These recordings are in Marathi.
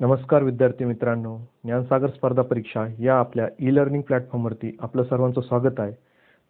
नमस्कार विद्यार्थी मित्रांनो, ज्ञानसागर स्पर्धा परीक्षा या आपल्या ई-लर्निंग प्लॅटफॉर्मवरती आपलं सर्वांचं स्वागत आहे.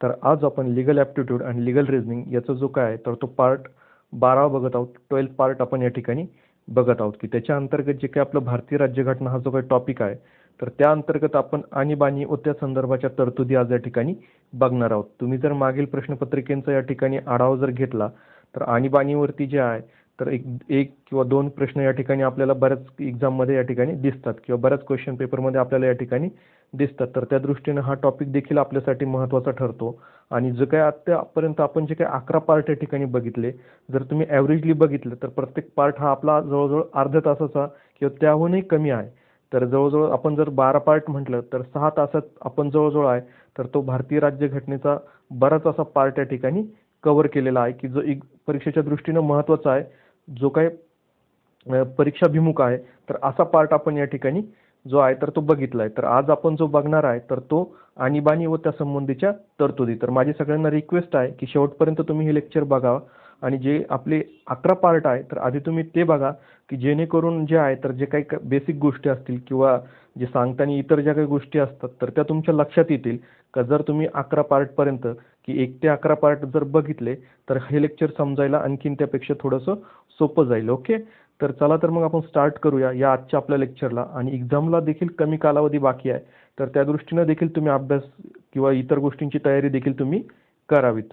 तर आज आपण लीगल ॲप्टिट्यूड आणि लीगल रिझनिंग याचा जो काय आहे तर तो पार्ट 12 बघत आहोत. 12th पार्ट आपण या ठिकाणी बघत आहोत की त्याच्या अंतर्गत जे काही आपलं भारतीय राज्यघटना हा जो काही टॉपिक आहे तर त्या अंतर्गत आपण आणीबाणी व त्या संदर्भाच्या तरतुदी आज या ठिकाणी बघणार आहोत. तुम्ही जर मागील प्रश्नपत्रिकेचा या ठिकाणी आढावा जर घेतला तर आणीबाणीवरती जे आहे तर एक एक किंवा दोन प्रश्न या ठिकाणी आपल्याला बऱ्याच एक्झाममध्ये या ठिकाणी दिसतात किंवा बऱ्याच क्वेश्चन पेपरमध्ये आपल्याला या ठिकाणी दिसतात. तर त्या दृष्टीने हा टॉपिक देखील आपल्यासाठी महत्त्वाचा ठरतो. आणि जे काही आतापर्यंत आपण जे काही 11 पार्ट या ठिकाणी बघितले, जर तुम्ही ॲव्हरेजली बघितलं तर प्रत्येक पार्ट हा आपला जवळजवळ अर्ध्या तासाचा किंवा त्याहूनही कमी आहे. तर जवळजवळ आपण जर 12 पार्ट म्हटलं तर 6 तासात आपण जवळजवळ आहे तर तो भारतीय राज्यघटनेचा बराच असा पार्ट या ठिकाणी कव्हर केलेला आहे की जो एक परीक्षेच्या दृष्टीनं महत्त्वाचा आहे, जो काही परीक्षाभिमुख आहे. तर असा पार्ट आपण या ठिकाणी जो आहे तर तो बघितला आहे. तर आज आपण जो बघणार आहे तर तो आणीबाणी व त्या संबंधीच्या तरतुदी. तर माझी सगळ्यांना रिक्वेस्ट आहे की शेवटपर्यंत तुम्ही हे लेक्चर बघा आणि जे आपले 11 पार्ट आहे तर आधी तुम्ही ते बघा की जेणेकरून जे आहे तर जे काही बेसिक गोष्टी असतील किंवा जे सांगताना इतर ज्या काही गोष्टी असतात तर त्या तुमच्या लक्षात येतील. का जर तुम्ही 11 पार्टपर्यंत की 1 ते 11 पार्ट जर बघितले तर हे लेक्चर समजायला आणखीन त्यापेक्षा थोडंसं सोपं जाईल. ओके, तर चला तर मग आपण स्टार्ट करूया या आजच्या आपल्या लेक्चरला. आणि एक्झामला देखील कमी कालावधी बाकी आहे तर त्या दृष्टीनं देखील तुम्ही अभ्यास किंवा इतर गोष्टींची तयारी देखील तुम्ही करावीत.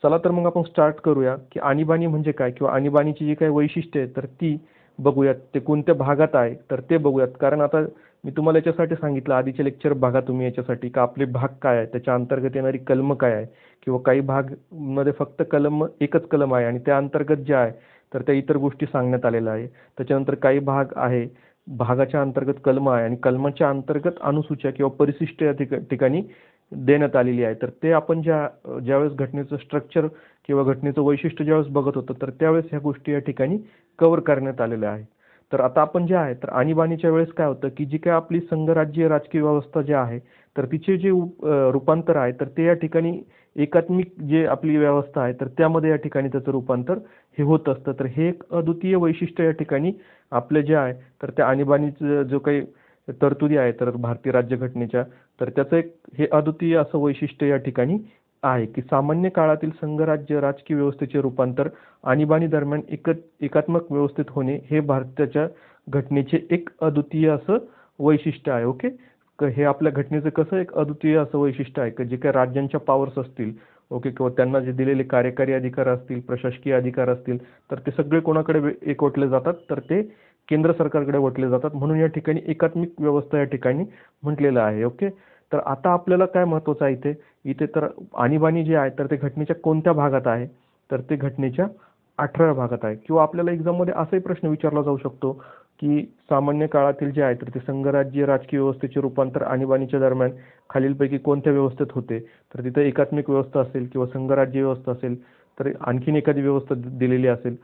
चला तर मग आपण स्टार्ट करूया की आणीबाणी म्हणजे काय किंवा आणीबाणीची जी काही वैशिष्ट्ये आहेत तर ती बघूयात. ते कोणत्या भागात आहे तर ते बघूयात. कारण आता मी तुम्हाला याच्यासाठी सांगितलं आधीचे लेक्चर बघा तुम्ही याच्यासाठी का आपले भाग काय आहे, त्याच्या अंतर्गत येणारी कलम काय आहे किंवा काही भाग मध्ये फक्त एकच कलम आहे आणि त्या अंतर्गत जे आहे तर त्या इतर गोष्टी सांगण्यात आलेल्या आहे. त्याच्यानंतर काही भाग आहे, भागाच्या अंतर्गत कलम आहे आणि कलमाच्या अंतर्गत अनुसूच्या किंवा परिशिष्ट या ठिकाणी देण्यात आलेली आहे. तर ते आपण ज्यावेळेस घटनेचं स्ट्रक्चर किंवा घटनेचं वैशिष्ट्य ज्यावेळेस बघत होतो तर त्यावेळेस ह्या गोष्टी या ठिकाणी कव्हर करण्यात आलेल्या आहेत. तर आता आपण जे आहे तर आणीबाणीच्या वेळेस काय होतं की जी काय आपली संघराज्य राजकीय व्यवस्था जी आहे तर तिचे जे रूपांतर आहे तर ते या ठिकाणी एकात्मिक जे आपली व्यवस्था आहे तर त्यामध्ये या ठिकाणी त्याचं रूपांतर हे होत असतं. तर हे एक अद्वितीय वैशिष्ट्य या ठिकाणी आपले जे आहे तर त्या आणीबाणीचं जो काही तरतुदी आहे तर भारतीय राज्यघटनेच्या तर त्याचं एक हे अद्वितीय असं वैशिष्ट्य या ठिकाणी आहे की सामान्य काळातील संघराज्य राजकीय व्यवस्थेचे रूपांतर आणीबाणी दरम्यान एकात्मक व्यवस्थेत होणे हे भारताच्या घटनेचे एक अद्वितीय असं वैशिष्ट्य आहे. ओके, हे आपल्या घटनेचं कसं एक अद्वितीय असं वैशिष्ट्य आहे की जे काही राज्यांच्या पॉवर्स असतील ओके किंवा त्यांना जे दिलेले कार्यकारी अधिकार असतील, प्रशासकीय अधिकार असतील तर ते सगळे कोणाकडे एकवटले जातात तर ते केंद्र सरकारकडे वटले जातात. म्हणून या ठिकाणी एकात्मिक व्यवस्था या ठिकाणी म्हटलेलं आहे. ओके, तर आता आपल्याला काय महत्त्वाचं आहे इथे इथे तर आणीबाणी जे आहे तर ते घटनेच्या कोणत्या भागात आहे तर ते घटनेच्या 18व्या भागात आहे. किंवा आपल्याला एक्झाममध्ये असाही प्रश्न विचारला जाऊ शकतो की सामान्य काळातील जे आहे तर ते संघराज्य राजकीय व्यवस्थेचे रूपांतर आणीबाणीच्या दरम्यान खालीलपैकी कोणत्या व्यवस्थेत होते तर तिथे एकात्मिक व्यवस्था असेल किंवा संघराज्य व्यवस्था असेल तर आणखीन एखादी व्यवस्था दिलेली असेल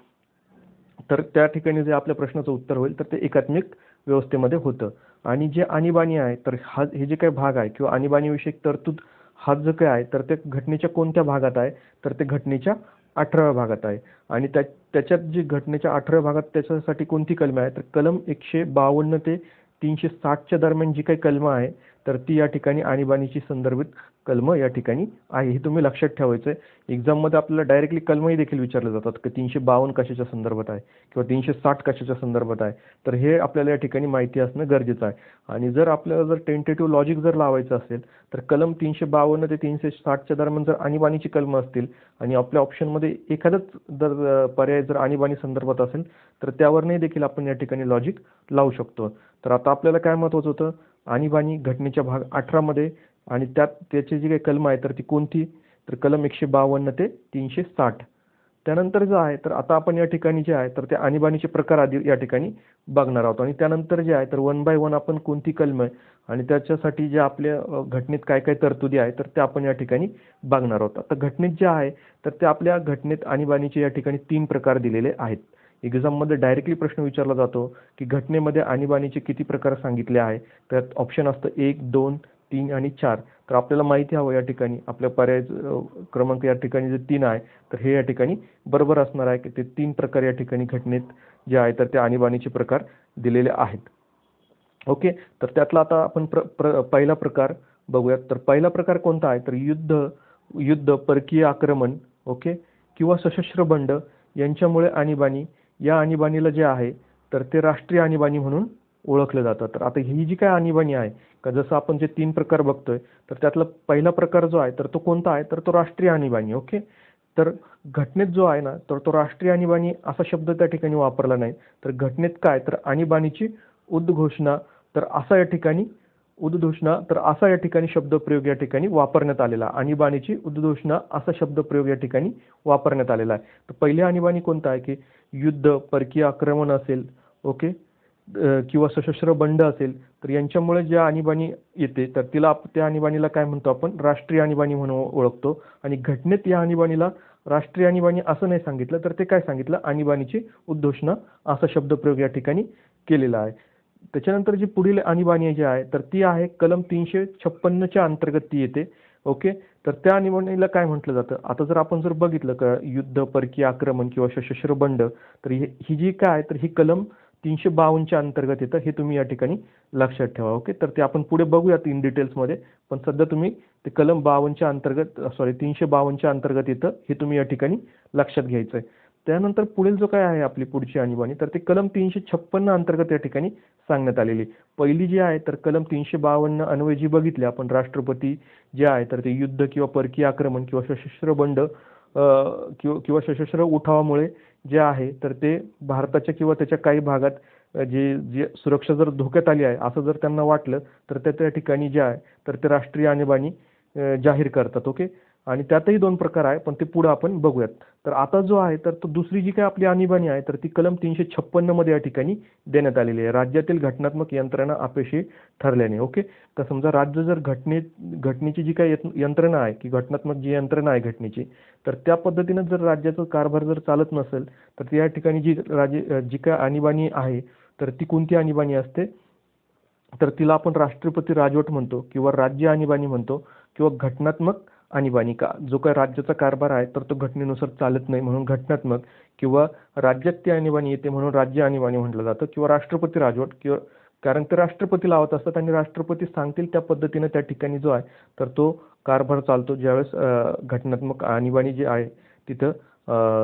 तर त्या ठिकाणी जे आपल्या प्रश्नाचं उत्तर होईल तर ते एकात्मिक व्यवस्थेमध्ये होतं. आणि जे आणीबाणी आहे तर हे जे काही भाग आहे किंवा आणीबाणीविषयक तरतूद हा जो काही आहे तर ते घटनेच्या कोणत्या भागात आहे तर ते घटनेच्या 18व्या भागात आहे. आणि त्याच्यात जी घटनेच्या 18व्या भागात त्याच्यासाठी कोणती कलमे आहे तर कलम 152 ते 360च्या दरम्यान जी काही कलमं आहे तर ती या ठिकाणी आणीबाणीची संदर्भित कलमं या ठिकाणी आहे. हे तुम्ही लक्षात ठेवायचं आहे. एक्झाममध्ये आपल्याला डायरेक्टली कलमही देखील विचारले जातात की 352 कशाच्या संदर्भात आहे किंवा 360 कशाच्या संदर्भात आहे. तर हे आपल्याला या ठिकाणी माहिती असणं गरजेचं आहे. आणि जर आपल्याला जर टेंटेटिव्ह लॉजिक जर लावायचं असेल तर कलम 352 ते 360च्या दरम्यान जर आणीबाणीची कलमं असतील आणि आपल्या ऑप्शनमध्ये एखादंच जर पर्याय जर आणीबाणी संदर्भात असेल तर त्यावरही देखील आपण या ठिकाणी लॉजिक लावू शकतो. तर आता आपल्याला काय महत्त्वाचं होतं आणीबाणी घटनेच्या भाग 18 मध्ये आणि त्याची जी काही कलम आहे तर ती कोणती तर कलम 152 ते 360. त्यानंतर जे आहे तर आता आपण या ठिकाणी जे आहे तर ते आणीबाणीचे प्रकार आधी या ठिकाणी बघणार आहोत. आणि त्यानंतर जे आहे तर 1 बाय 1 आपण कोणती कलम आहे आणि त्याच्यासाठी जे आपल्या घटनेत काय काय तरतुदी आहे तर ते आपण या ठिकाणी बघणार आहोत. आता घटनेत जे आहे तर ते आपल्या घटनेत आणीबाणीचे या ठिकाणी 3 प्रकार दिलेले आहेत. एक्झाममध्ये डायरेक्टली प्रश्न विचारला जातो की घटनेमध्ये आणीबाणीचे किती प्रकार सांगितले आहे. त्यात ऑप्शन असतं 1, 2, 3 आणि 4. तर आपल्याला माहिती हवं या ठिकाणी आपल्या पर्याय क्रमांक या ठिकाणी जे 3 आहे तर हे या ठिकाणी बरोबर असणार आहे की ते 3 प्रकार या ठिकाणी घटनेत जे आहे तर ते आणीबाणीचे प्रकार दिलेले आहेत. ओके, तर त्यातला आता आपण पहिला प्रकार बघूयात. तर पहिला प्रकार कोणता आहे तर युद्ध, परकीय आक्रमण, ओके, किंवा सशस्त्र बंड यांच्यामुळे आणीबाणी. या आणीबाणीला जे आहे तर ते राष्ट्रीय आणीबाणी म्हणून ओळखलं जातं. तर आता ही जी काय आणीबाणी आहे का जसं आपण जे 3 प्रकार बघतोय तर त्यातला पहिला प्रकार जो आहे तर तो कोणता आहे तर तो राष्ट्रीय आणीबाणी. ओके, तर घटनेत जो आहे ना तर तो राष्ट्रीय आणीबाणी असा शब्द त्या ठिकाणी वापरला नाही. तर घटनेत काय तर आणीबाणीची उद्घोषणा तर असा या ठिकाणी शब्दप्रयोग या ठिकाणी वापरण्यात आलेला. आणीबाणीची उद्घोषणा असा शब्दप्रयोग या ठिकाणी वापरण्यात आलेला आहे. तर पहिली आणीबाणी कोणता आहे की युद्ध, परकीय आक्रमण असेल, ओके, किंवा सशस्त्र बंड असेल तर यांच्यामुळे ज्या आणीबाणी येते तर त्या आणीबाणीला काय म्हणतो आपण राष्ट्रीय आणीबाणी म्हणून ओळखतो. आणि घटनेत या आणीबाणीला राष्ट्रीय आणीबाणी असं नाही सांगितलं तर ते काय सांगितलं आणीबाणीची उद्घोषणा असा शब्दप्रयोग या ठिकाणी केलेला आहे. त्याच्यानंतर जी पुढील आणीबाणी जी आहे तर ती आहे कलम 356 अंतर्गत ती येते. ओके, तर त्या आणीबाणीला काय म्हटलं जातं आता जर आपण बघितलं का युद्ध, परकीय आक्रमण किंवा सशस्त्र बंड तर ही जी काय आहे तर ही कलम 352 अंतर्गत येतं. हे तुम्ही या ठिकाणी लक्षात ठेवा. ओके, तर ते आपण पुढे बघूयात इन डिटेल्समध्ये, पण सध्या तुम्ही ते कलम 52 अंतर्गत 352 अंतर्गत येतं हे तुम्ही या ठिकाणी लक्षात घ्यायचं आहे. त्यानंतर पुढील जो काय आहे आपली पुढची आणीबाणी तर ते कलम 356 अंतर्गत या ठिकाणी सांगण्यात आलेली. पहिली जी आहे तर कलम 352 अन्वये जी बघितली आपण राष्ट्रपती जे आहे तर ते युद्ध किंवा परकीय आक्रमण किंवा सशस्त्र बंड किंवा सशस्त्र उठावामुळे जे आहे तर ते भारताच्या किंवा त्याच्या काही भागात जे जे सुरक्षा जर धोक्यात आली आहे असं जर त्यांना वाटलं तर त्या ठिकाणी जे आहे तर ते राष्ट्रीय आणीबाणी जाहीर करतात. ओके, आणि त्यातही 2 प्रकार आहे पण ते पुढे आपण बघूयात. तर आता जो आहे तर तो दुसरी जी काही आपली आणीबाणी आहे तर ती कलम 356 मध्ये या ठिकाणी देण्यात आलेली आहे. राज्यातील घटनात्मक यंत्रणा अपयशी ठरल्याने. ओके, तर समजा राज्य जर घटनेची जी काही यंत्रणा आहे की घटनात्मक जी यंत्रणा आहे घटनेची तर त्या पद्धतीने जर राज्याचा कारभार जर चालत नसेल तर त्या ठिकाणी जी काय आणीबाणी आहे तर ती कोणती आणीबाणी असते तर तिला आपण राष्ट्रपती राजवट म्हणतो किंवा राज्य आणीबाणी म्हणतो किंवा घटनात्मक आणीबाणी. का जो काही राज्याचा कारभार आहे तर तो घटनेनुसार चालत नाही म्हणून घटनात्मक, किंवा राज्यात ती आणीबाणी येते म्हणून राज्य आणीबाणी म्हटलं जातं, किंवा राष्ट्रपती राजवट, किंवा कारण ते राष्ट्रपती लावत असतात आणि राष्ट्रपती सांगतील त्या पद्धतीने त्या ठिकाणी जो आहे तर तो कारभार चालतो. ज्यावेळेस घटनात्मक आणीबाणी जी आहे तिथं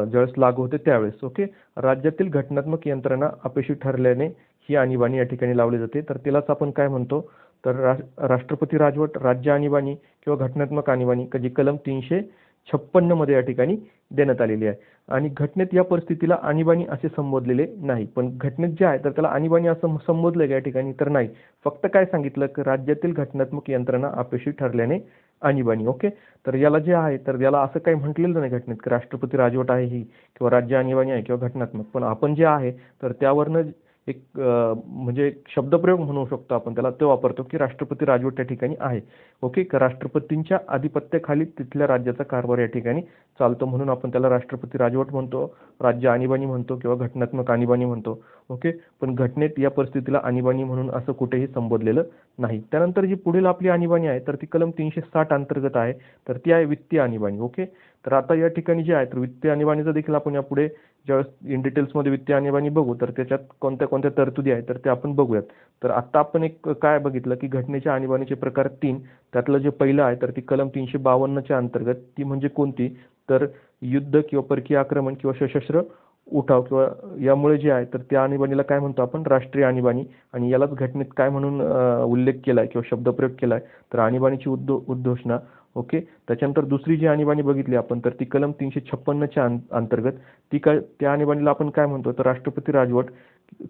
ज्यावेळेस लागू होते त्यावेळेस. ओके, राज्यातील घटनात्मक यंत्रणा अपयशी ठरल्याने ही आणीबाणी या ठिकाणी लावली जाते. तर तिलाच आपण काय म्हणतो तर राष्ट्रपती राजवट, राज्य आणीबाणी किंवा घटनात्मक आणीबाणी जी कलम 356 मध्ये या ठिकाणी देण्यात आलेली आहे. आणि घटनेत या परिस्थितीला आणीबाणी असे संबोधलेले नाही. पण घटनेत जे आहे तर त्याला आणीबाणी असं संबोधलं या ठिकाणी तर नाही. फक्त काय सांगितलं की राज्यातील घटनात्मक यंत्रणा अपयशी ठरल्याने आणीबाणी. ओके, तर याला जे आहे तर याला असं काही म्हटलेलं नाही घटनेत की राष्ट्रपती राजवट आहे ही किंवा राज्य आणीबाणी आहे किंवा घटनात्मक. पण आपण जे आहे तर त्यावरनं एक म्हणजे शब्दप्रयोग म्हणू शकतो आपण त्याला, तो वापरतो की राष्ट्रपती राजवट त्या ठिकाणी आहे. ओके, राष्ट्रपतींच्या आधिपत्याखाली तिथल्या राज्याचा कारभार या ठिकाणी चालतो म्हणून आपण त्याला राष्ट्रपती राजवट म्हणतो, राज्य आणीबाणी म्हणतो किंवा घटनात्मक आणीबाणी म्हणतो. ओके, पण घटनेत या परिस्थितीला आणीबाणी म्हणून असं कुठेही संबोधलेलं नाही. त्यानंतर जी पुढील आपली आणीबाणी आहे तर ती कलम 360 अंतर्गत आहे. तर ती आहे वित्तीय आणीबाणी. ओके, तर आता या ठिकाणी जे आहे तर वित्तीय आणीबाणीचं देखील आपण यापुढे ज्यावेळेस इन डिटेल्समध्ये वित्तीय आणीबाणी बघू तर त्याच्यात कोणत्या कोणत्या तरतुदी आहेत तर ते आपण बघूयात. तर आता आपण एक काय बघितलं की घटनेच्या आणीबाणीचे प्रकार 3, त्यातलं जे पहिलं आहे तर ती कलम 352 अंतर्गत, ती म्हणजे कोणती तर युद्ध किंवा परकीय आक्रमण किंवा सशस्त्र उठाव किंवा यामुळे जे आहे तर त्या आणीबाणीला काय म्हणतो आपण राष्ट्रीय आणीबाणी. आणि यालाच घटनेत काय म्हणून उल्लेख केलाय किंवा शब्दप्रयोग केलाय तर आणीबाणीची उद्घोषणा. ओके, त्याच्यानंतर दुसरी जी आणीबाणी बघितली आपण तर ती कलम 356 अंतर्गत, ती काय त्या आणीबाणीला आपण काय म्हणतो तर राष्ट्रपती राजवट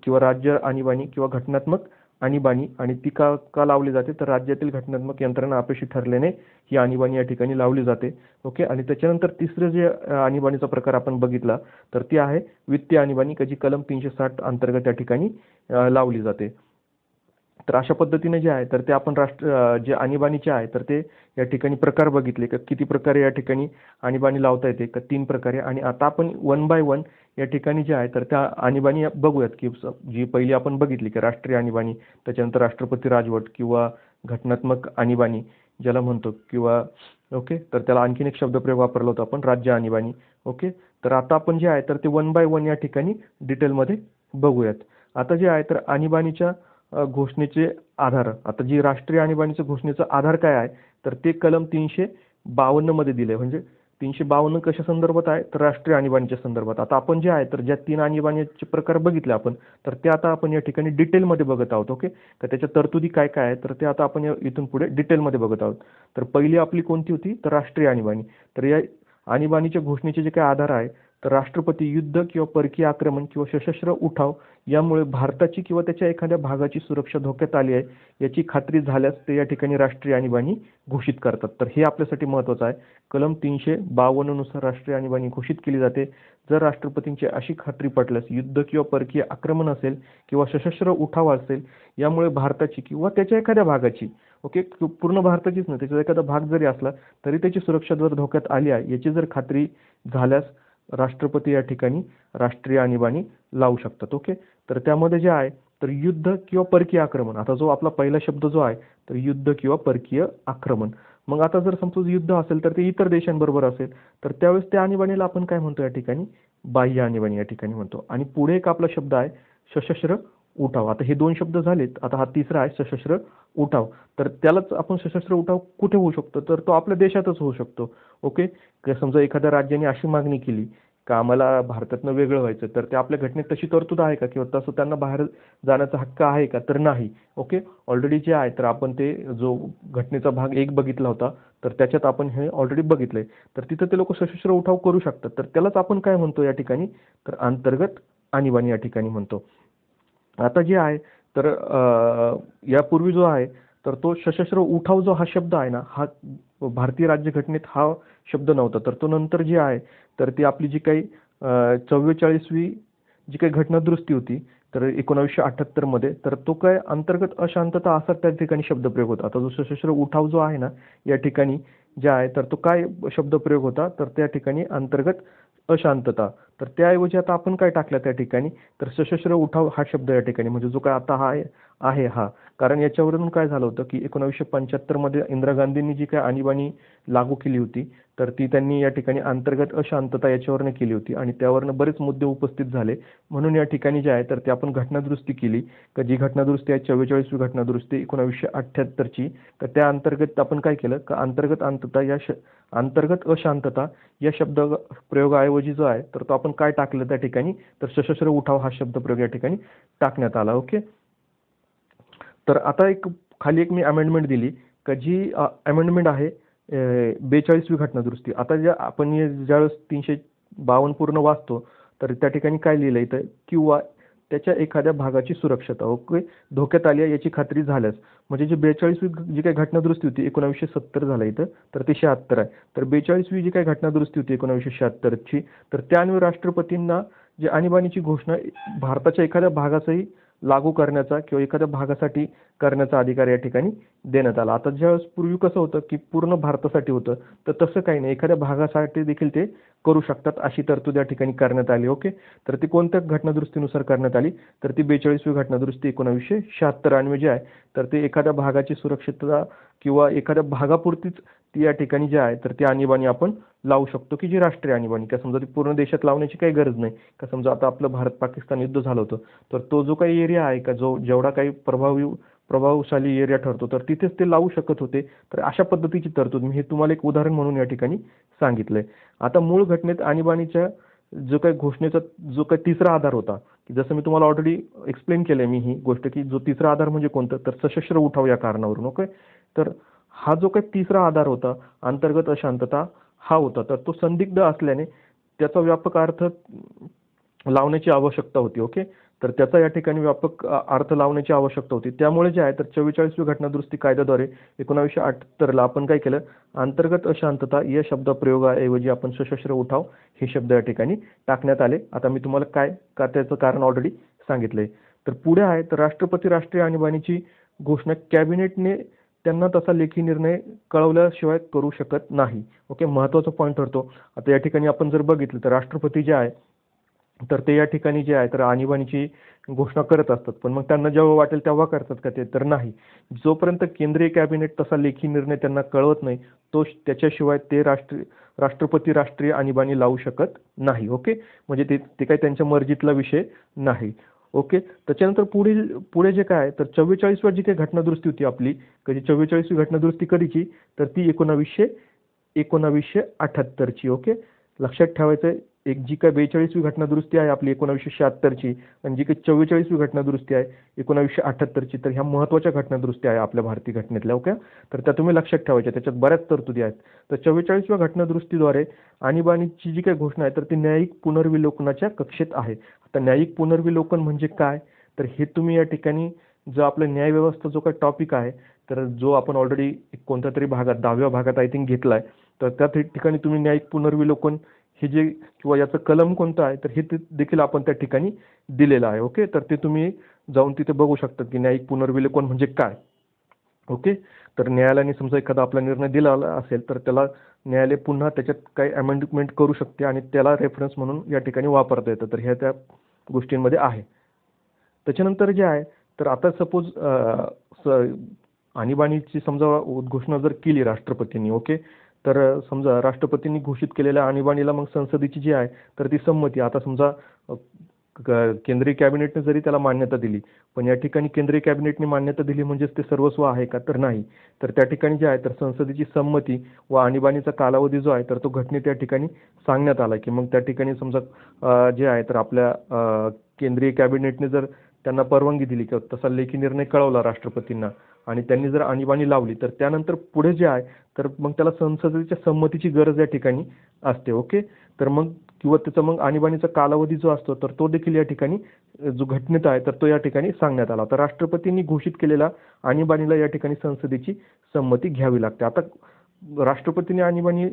किंवा राज्य आणीबाणी किंवा घटनात्मक आणीबाणी. आणि ती का का लावली जाते तर राज्यातील घटनात्मक यंत्रणा अपयशी ठरल्याने ही आणीबाणी या ठिकाणी लावली जाते. ओके, आणि त्याच्यानंतर तिसरं जे आणीबाणीचा प्रकार आपण बघितला तर ती आहे वित्तीय आणीबाणी जी कलम 360 अंतर्गत या ठिकाणी लावली जाते. तर अशा पद्धतीने जे आहे तर ते आपण जे आणीबाणीचे आहे तर ते या ठिकाणी प्रकार बघितले का किती प्रकारे या ठिकाणी आणीबाणी लावता येते का 3 प्रकारे. आणि आता आपण 1 बाय 1 या ठिकाणी जे आहे तर त्या आणीबाणी बघूयात की जी पहिली आपण बघितली की राष्ट्रीय आणीबाणी, त्याच्यानंतर राष्ट्रपती राजवट किंवा घटनात्मक आणीबाणी ज्याला म्हणतो, किंवा ओके, तर त्याला आणखीन एक शब्दप्रयोग वापरला होता आपण, राज्य आणीबाणी. ओके, तर आता आपण जे आहे तर ते वन बाय वन या ठिकाणी डिटेलमध्ये बघूयात. आता जे आहे तर आणीबाणीच्या घोषणेचे आधार, आता जी राष्ट्रीय आणीबाणीच्या घोषणेचा आधार काय आहे, तर ते कलम 352 मध्ये दिले. म्हणजे 352 कशा संदर्भात आहे, तर राष्ट्रीय आणीबाणीच्या संदर्भात. आता आपण जे आहे तर ज्या 3 आणीबाणीचे प्रकार बघितले आपण, तर ते आता आपण या ठिकाणी डिटेलमध्ये बघत आहोत. ओके, तर त्याच्या तरतुदी काय काय आहे, तर ते आता आपण इथून पुढे डिटेलमध्ये बघत आहोत. तर पहिली आपली कोणती होती, तर राष्ट्रीय आणीबाणी. तर या आणीबाणीच्या घोषणेचे जे काही आधार आहे, तर राष्ट्रपती युद्ध किंवा परकीय आक्रमण किंवा सशस्त्र उठाव यामुळे भारताची किंवा त्याच्या एखाद्या भागाची सुरक्षा धोक्यात आली आहे याची खात्री झाल्यास ते या ठिकाणी राष्ट्रीय आणीबाणी घोषित करतात. तर हे आपल्यासाठी महत्त्वाचं आहे. कलम 352 नुसार राष्ट्रीय आणीबाणी घोषित केली जाते जर राष्ट्रपतींची अशी खात्री पटल्यास युद्ध किंवा परकीय आक्रमण असेल किंवा सशस्त्र उठाव असेल यामुळे भारताची किंवा त्याच्या एखाद्या भागाची, ओके, पूर्ण भारताचीच नाही, त्याचा एखादा भाग जरी असला तरी त्याची सुरक्षा जर धोक्यात आली आहे याची जर खात्री झाल्यास राष्ट्रपती या ठिकाणी राष्ट्रीय आणीबाणी लावू शकतात. ओके, तर त्यामध्ये जे आहे तर युद्ध किंवा परकीय आक्रमण, आता जो आपला पहिला शब्द जो आहे तर युद्ध किंवा परकीय आक्रमण. मग आता जर समजा युद्ध असेल तर ते इतर देशांबरोबर असेल तर त्यावेळेस त्या आणीबाणीला आपण काय म्हणतो या ठिकाणी, बाह्य आणीबाणी या ठिकाणी म्हणतो. आणि पुढे एक आपला शब्द आहे सशस्त्र उठाव. आता हे 2 शब्द झालेत, आता हा तिसरा आहे सशस्त्र उठाव. तर त्यालाच आपण सशस्त्र उठाव कुठे होऊ शकतो, तर तो आपल्या देशातच होऊ शकतो. ओके, समजा एखाद्या राज्याने अशी मागणी केली का आम्हाला भारतातनं वेगळं व्हायचं, तर ते आपल्या घटनेत तशी तरतूद आहे का, किंवा तसं त्यांना बाहेर जाण्याचा हक्क आहे का, तर नाही. ओके, ऑलरेडी जे आहे तर आपण ते जो घटनेचा भाग 1 बघितला होता तर त्याच्यात आपण हे ऑलरेडी बघितलंय. तर तिथं ते लोक सशस्त्र उठाव करू शकतात. तर त्यालाच आपण काय म्हणतो या ठिकाणी, तर अंतर्गत आणीबाणी या ठिकाणी म्हणतो. आता जे आहे तर यापूर्वी जो आहे तर तो सशस्त्र उठाव जो हा शब्द आहे ना, हा भारतीय राज्यघटनेत हा शब्द नव्हता. तर तो नंतर जे आहे तर ती आपली जी काही 44वी जी काही घटनादुरुस्ती होती तर 1978 मध्ये, तर तो काय अंतर्गत अशांतता असा त्या ठिकाणी शब्दप्रयोग होता. आता जो सशस्त्र उठाव जो आहे ना या ठिकाणी जे आहे तर तो काय शब्दप्रयोग होता, तर त्या ठिकाणी अंतर्गत अशांतता. तर त्याऐवजी आता आपण काय टाकलं त्या ठिकाणी, तर सशस्त्र उठाव हा शब्द या ठिकाणी, म्हणजे जो काय आता हा आहे हा, कारण याच्यावरून काय झालं होतं की 1975 मध्ये इंदिरा गांधींनी जी काय आणीबाणी लागू केली होती तर ती त्यांनी या ठिकाणी अंतर्गत अशांतता याच्यावरनं केली होती आणि त्यावरनं बरेच मुद्दे उपस्थित झाले. म्हणून या ठिकाणी जे आहे तर ते आपण घटनादुरुस्ती केली, का जी घटनादुरुस्ती आहे 44वी घटनादुरुस्ती 1978ची. तर त्या अंतर्गत आपण काय केलं का अंतर्गत अंतर्गत अशांतता या शब्द प्रयोगाऐवजी जो आहे तर तो आपण काय टाकलं त्या ठिकाणी, तर सशस्त्र उठाव हा शब्दप्रयोग या ठिकाणी टाकण्यात आला. ओके, तर आता खाली एक मी अमेंडमेंट दिली का जी अमेंडमेंट आहे 42वी घटनादुरुस्ती. आता ज्या आपण ज्यावेळेस 352 पूर्ण वाचतो तर त्या ठिकाणी काय लिहिलं इथं, किंवा त्याच्या एखाद्या भागाची सुरक्षता, ओके, धोक्यात आली आहे याची खात्री झाल्यास. म्हणजे जी 42वी जी काही घटनादुरुस्ती होती 1970 झाला इथं, तर ते 76 आहे. तर 42वी जी काही घटनादुरुस्ती होती 1976ची, तर त्यान्वये राष्ट्रपतींना जी आणीबाणीची घोषणा भारताच्या एखाद्या भागासही लागू करण्याचा किंवा एखाद्या भागासाठी करण्याचा अधिकार या ठिकाणी देण्यात आला. आता ज्यावेळेस पूर्वी कसं होतं की पूर्ण भारतासाठी होतं, तर तसं काही नाही, एखाद्या भागासाठी देखील ते करू शकतात अशी तरतूद या ठिकाणी करण्यात आली. ओके, तर ती कोणत्या घटनादुरुस्तीनुसार करण्यात आली, तर ती 42वी घटनादुरुस्ती 1976 अन्वये जी आहे तर ते एखाद्या भागाची सुरक्षितता किंवा एखाद्या भागापुरतीच ती या ठिकाणी जी आहे तर ती आणीबाणी आपण लावू शकतो, की जी राष्ट्रीय आणीबाणी, का समजा ती पूर्ण देशात लावण्याची काही गरज नाही. का समजा आता आपलं भारत पाकिस्तान युद्ध झालं होतं तर तो जो काही एरिया आहे का जो जेवढा काही प्रभावशाली एरिया ठरतो तर तिथेच ते लावू शकत होते. तर अशा पद्धतीची तरतूद मी हे तुम्हाला एक उदाहरण म्हणून या ठिकाणी सांगितलंय. आता मूळ घटनेत आणीबाणीच्या जो काही घोषणेचा जो काही तिसरा आधार होता, की जसं मी तुम्हाला ऑलरेडी एक्सप्लेन केलंय मी ही गोष्ट, की जो तिसरा आधार म्हणजे कोणतं, तर सशस्त्र उठाव या कारणावरून. ओके, तर हा जो काही तिसरा आधार होता अंतर्गत अशांतता हा होता, तर तो संदिग्ध असल्याने त्याचा व्यापक अर्थ लावण्याची आवश्यकता होती. ओके, तर त्याचा या ठिकाणी व्यापक अर्थ लावण्याची आवश्यकता होती. त्यामुळे जे आहे तर 44वी घटनादुरुस्ती कायद्याद्वारे 1978ला आपण काय केलं, अंतर्गत अशांतता या शब्दप्रयोगाऐवजी आपण सशस्त्र उठाव हे शब्द या ठिकाणी टाकण्यात आले. आता मी तुम्हाला काय का त्याचं कारण ऑलरेडी सांगितलंय. तर पुढे आहे तर राष्ट्रपती राष्ट्रीय आणीबाणीची घोषणा कॅबिनेटने त्यांना तसा लेखी निर्णय कळवल्याशिवाय करू शकत नाही. ओके, महत्त्वाचा पॉईंट ठरतो. आता या ठिकाणी आपण जर बघितलं तर राष्ट्रपती जे आहे तर ते या ठिकाणी जे आहे तर आणीबाणीची घोषणा करत असतात. पण मग त्यांना जेव्हा वाटेल तेव्हा करतात का ते? तर नाही. जोपर्यंत केंद्रीय कॅबिनेट तसा लेखी निर्णय त्यांना कळवत नाही, त्याच्याशिवाय ते राष्ट्रपती राष्ट्रीय आणीबाणी लावू शकत नाही. ओके. म्हणजे ते ते काही त्यांच्या मर्जीतला विषय नाही. ओके. त्याच्यानंतर पुढे जे काय आहे, तर 44व्या जी काही घटनादुरुस्ती होती आपली, कधी 44वी घटनादुरुस्ती कधीची? तर ती 1978ची. ओके. लक्षात ठेवायचं एक जी काही 42वी घटनादुरुस्ती आहे आपली 1976ची आणि जी काही 44वी घटनादुरुस्ती आहे 1978ची, तर ह्या महत्त्वाच्या घटनादुरुस्ती आहे आपल्या भारतीय घटनेतल्या. ओके. तर त्या तुम्ही लक्षात ठेवायच्या, त्याच्यात बऱ्याच तरतुदी आहेत. तर 44व्या घटनादुरुस्तीद्वारे आणीबाणीची जी काही घोषणा आहे तर ती न्यायिक पुनर्विलोकनाच्या कक्षेत आहे. आता न्यायिक पुनर्विलोकन म्हणजे काय? तर हे तुम्ही या ठिकाणी जो आपला न्यायव्यवस्था जो काही टॉपिक आहे, तर जो आपण ऑलरेडी कोणत्या तरी भागात 10व्या भागात आय थिंक घेतलाय, तर त्या ठिकाणी तुम्ही न्यायिक पुनर्विलोकन हे जे किंवा याचं कलम कोणतं आहे तर हे देखील आपण त्या ठिकाणी दिलेलं आहे. ओके. तर ते तुम्ही जाऊन तिथे बघू शकता की न्यायिक पुनर्विलोकन म्हणजे काय. ओके. तर न्यायालयाने समजा एखादा आपला निर्णय दिला असेल तर त्याला न्यायालय पुन्हा त्याच्यात काही अमेंडमेंट करू शकते आणि त्याला रेफरन्स म्हणून या ठिकाणी वापरता येतं. तर ह्या त्या गोष्टींमध्ये आहे. त्याच्यानंतर जे आहे तर आता सपोज आणीबाणीची समजा घोषणा जर केली राष्ट्रपतींनी. ओके. तर समजा राष्ट्रपतींनी घोषित केलेल्या आणीबाणीला मग संसदेची जी आहे तर ती संमती. आता समजा केंद्रीय कॅबिनेटने जरी त्याला मान्यता दिली, पण या ठिकाणी केंद्रीय कॅबिनेटने मान्यता दिली म्हणजेच ते सर्वस्व आहे का? तर नाही. तर त्या ठिकाणी जे आहे तर संसदेची संमती व आणीबाणीचा कालावधी जो आहे तर तो घटनेत त्या ठिकाणी सांगण्यात आला, की मग त्या ठिकाणी समजा जे आहे तर आपल्या केंद्रीय कॅबिनेटने जर त्यांना परवानगी दिली किंवा तसा लेखी निर्णय कळवला राष्ट्रपतींना आणि त्यांनी जर आणीबाणी लावली, तर त्यानंतर पुढे जे आहे तर मग त्याला संसदेच्या संमतीची गरज या ठिकाणी असते. ओके. तर मग किंवा त्याचा मग आणीबाणीचा कालावधी जो असतो तर तो देखील या ठिकाणी जो घटनेत आहे तर तो या ठिकाणी सांगण्यात आला. तर राष्ट्रपतींनी घोषित केलेल्या आणीबाणीला या ठिकाणी संसदेची संमती घ्यावी लागते. आता राष्ट्रपतींनी आणीबाणी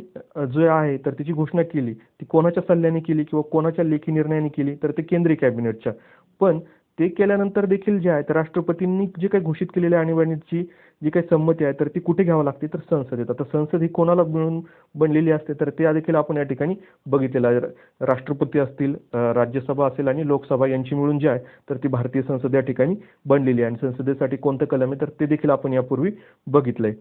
जे आहे तर त्याची घोषणा केली, ती कोणाच्या सल्ल्याने केली किंवा कोणाच्या लेखी निर्णयाने केली? तर ते केंद्रीय कॅबिनेटच्या. पण ते केल्यानंतर देखील जे आहे तर राष्ट्रपतींनी जे काही घोषित केलेल्या आणीबाणीची जी काही संमती आहे तर ती कुठे घ्यावी लागते? तर संसदेत. आता संसद ही कोणाला मिळून बनलेली असते? तर ते देखील आपण या ठिकाणी बघितलेलं आहे. राष्ट्रपती असतील, राज्यसभा असेल आणि लोकसभा यांची मिळून जी आहे तर ती भारतीय संसद या ठिकाणी बनलेली आहे. आणि संसदेसाठी कोणतं कलम आहे तर ते देखील आपण यापूर्वी बघितलंय.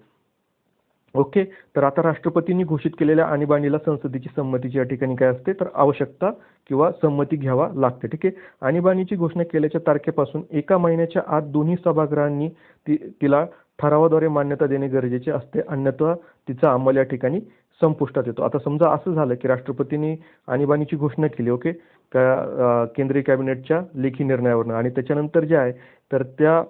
ओके. तर आता राष्ट्रपतींनी घोषित केलेल्या आणीबाणीला संसदेची संमतीची या ठिकाणी काय असते? तर आवश्यकता किंवा संमती घ्यावा लागते. ठीक आहे. आणीबाणीची घोषणा केल्याच्या तारखेपासून 1 महिन्याच्या आत दोन्ही सभागृहांनी तिला ठरावाद्वारे मान्यता देणे गरजेचे असते. अन्यथा तिचा अंमल या ठिकाणी संपुष्टात येतो. आता समजा असं झालं की राष्ट्रपतींनी आणीबाणीची घोषणा केली. ओके. केंद्रीय कॅबिनेटच्या लेखी निर्णयावरून आणि त्याच्यानंतर जे आहे तर त्या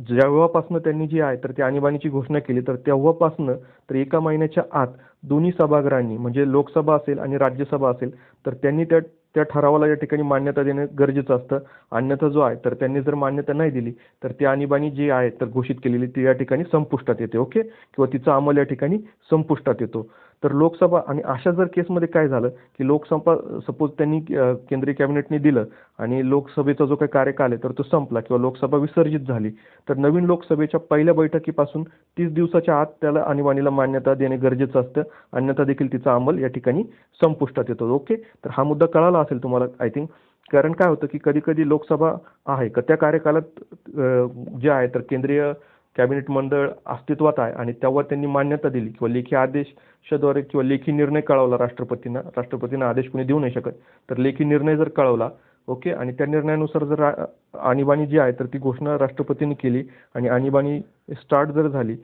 जेव्हापासून त्यांनी जी आहे तर ती आणीबाणीची घोषणा केली, तर तेव्हापासून तर 1 महिन्याच्या आत दोन्ही सभागृहांनी म्हणजे लोकसभा असेल आणि राज्यसभा असेल तर त्यांनी त्या त्या ठरावाला या ठिकाणी मान्यता देणं गरजेचं असतं. अन्यथा जो आहे तर त्यांनी जर मान्यता नाही दिली तर ती आणीबाणी जी आहे तर घोषित केलेली ती या ठिकाणी संपुष्टात येते. ओके. किंवा तिचा अंमल या ठिकाणी संपुष्टात येतो. तर लोकसभा आणि अशा जर केसमध्ये काय झालं की लोकसभा सपोज त्यांनी केंद्रीय कॅबिनेटने दिलं आणि लोकसभेचा जो काही कार्यकाल आहे तर तो संपला किंवा लोकसभा विसर्जित झाली, तर नवीन लोकसभेच्या पहिल्या बैठकीपासून 30 दिवसाच्या आत त्याला आणीबाणीला मान्यता देणे गरजेचं असतं. अन्यथा देखील तिचा अंमल या ठिकाणी संपुष्टात येतो. ओके. तर हा मुद्दा कळाला असेल तुम्हाला आय थिंक. कारण काय होतं की कधी कधी लोकसभा आहे का त्या कार्यकालात जे आहे तर केंद्रीय कॅबिनेट मंडळ अस्तित्वात आहे आणि तेव्हा त्यांनी मान्यता दिली किंवा लेखी आदेशाद्वारे किंवा लेखी निर्णय कळवला राष्ट्रपतींना आदेश कोणी देऊ नाही शकत. तर लेखी निर्णय जर कळवला, ओके, आणि त्या निर्णयानुसार जर आणीबाणी जी आहे तर ती घोषणा राष्ट्रपतींनी केली आणि आणीबाणी स्टार्ट जर झाली,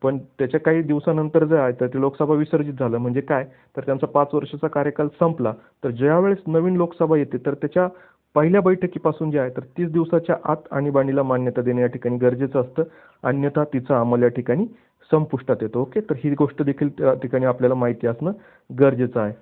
पण त्याच्या काही दिवसानंतर जे आहे तर ते लोकसभा विसर्जित झालं म्हणजे काय तर त्यांचा 5 वर्षाचा कार्यकाल संपला. तर ज्यावेळेस नवीन लोकसभा येते तर त्याच्या पहिल्या बैठकीपासून जे आहे तर 30 दिवसाच्या आत आणीबाणीला मान्यता देणे या ठिकाणी गरजेचं असतं. अन्यथा तिचा अंमल या ठिकाणी संपुष्टात येतो. ओके. तर ही गोष्ट देखील त्या ठिकाणी आपल्याला माहिती असणं गरजेचं आहे.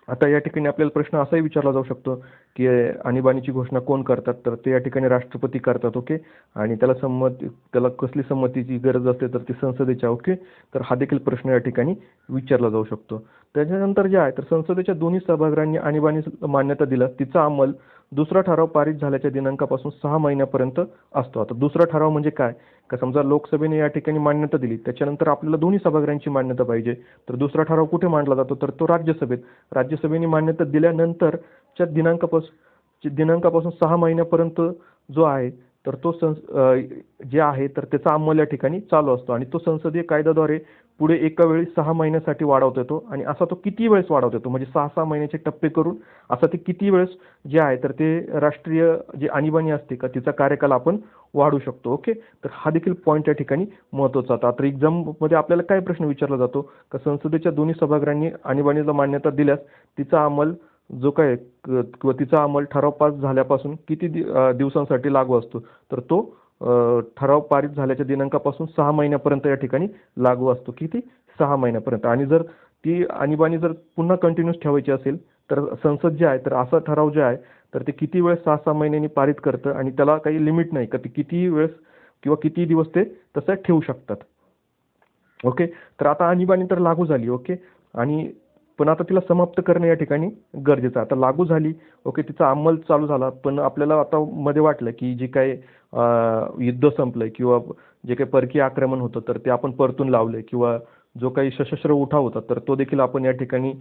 आता या ठिकाणी आपल्याला प्रश्न असाही विचारला जाऊ शकतो की आणीबाणीची घोषणा कोण करतात, तर ते या ठिकाणी राष्ट्रपती करतात. ओके. आणि त्याला कसली संमतीची गरज असते, तर ती संसदेच्या. ओके. तर हा देखील प्रश्न या ठिकाणी विचारला जाऊ शकतो. त्याच्यानंतर जे आहे तर संसदेच्या दोन्ही सभागृहांनी आणीबाणीस मान्यता दिल्यास तिचा अंमल दुसरा ठराव पारित झाल्याच्या दिनांकापासून 6 महिन्यापर्यंत असतो. आता दुसरा ठराव म्हणजे काय, का समजा लोकसभेने या ठिकाणी मान्यता दिली, त्याच्यानंतर आपल्याला दोन्ही सभागृहांची मान्यता पाहिजे, तर दुसरा ठराव कुठे मांडला जातो, तर तो राज्यसभेत. राज्यसभेने मान्यता दिल्यानंतरच्या दिनांकापासून 6 महिन्यापर्यंत जो आहे तर तो जे आहे तर त्याचा अंमल या ठिकाणी चालू असतो आणि तो संसदीय कायद्याद्वारे पुढे एका वेळी 6 महिन्यासाठी वाढवता येतो. आणि असा तो किती वेळेस वाढवता येतो, म्हणजे 6-6 महिन्याचे टप्पे करून असं ते किती वेळेस जे आहे तर ते राष्ट्रीय जे आणीबाणी असते का तिचा कार्यकाल आपण वाढू शकतो. ओके. तर हा देखील पॉईंट या ठिकाणी महत्त्वाचा होता. आता एक्झाममध्ये आपल्याला काय प्रश्न विचारला जातो, का संसदेच्या दोन्ही सभागृहांनी आणीबाणीला मान्यता दिल्यास तिचा अंमल जो काय किंवा तिचा अंमल ठराव पास झाल्यापासून किती दिवसांसाठी लागू असतो, तर तो ठराव पारित झाल्याच्या दिनांकापासून 6 महिन्यापर्यंत या ठिकाणी लागू असतो. किती? 6 महिन्यापर्यंत. आणि जर ती आणीबाणी जर पुन्हा कंटिन्यूस ठेवायची असेल तर संसद जे आहे तर असा ठराव जे आहे तर ते किती वेळेस 6-6 महिन्यांनी पारित करतं आणि त्याला काही लिमिट नाही का ते किती वेळेस किंवा किती दिवस ते तसं ठेवू शकतात. ओके. तर आता आणीबाणी तर लागू झाली. ओके. आणि पण आता तिला समाप्त करणं या ठिकाणी गरजेचं आहे. आता लागू झाली. ओके. तिचा अंमल चालू झाला, पण आपल्याला आता मध्ये वाटलं की जे काही युद्ध संपलंय किंवा जे काही परकीय आक्रमण होतं तर ते आपण परतून लावलंय किंवा जो काही सशस्त्र उठाव होता तर तो देखील आपण या ठिकाणी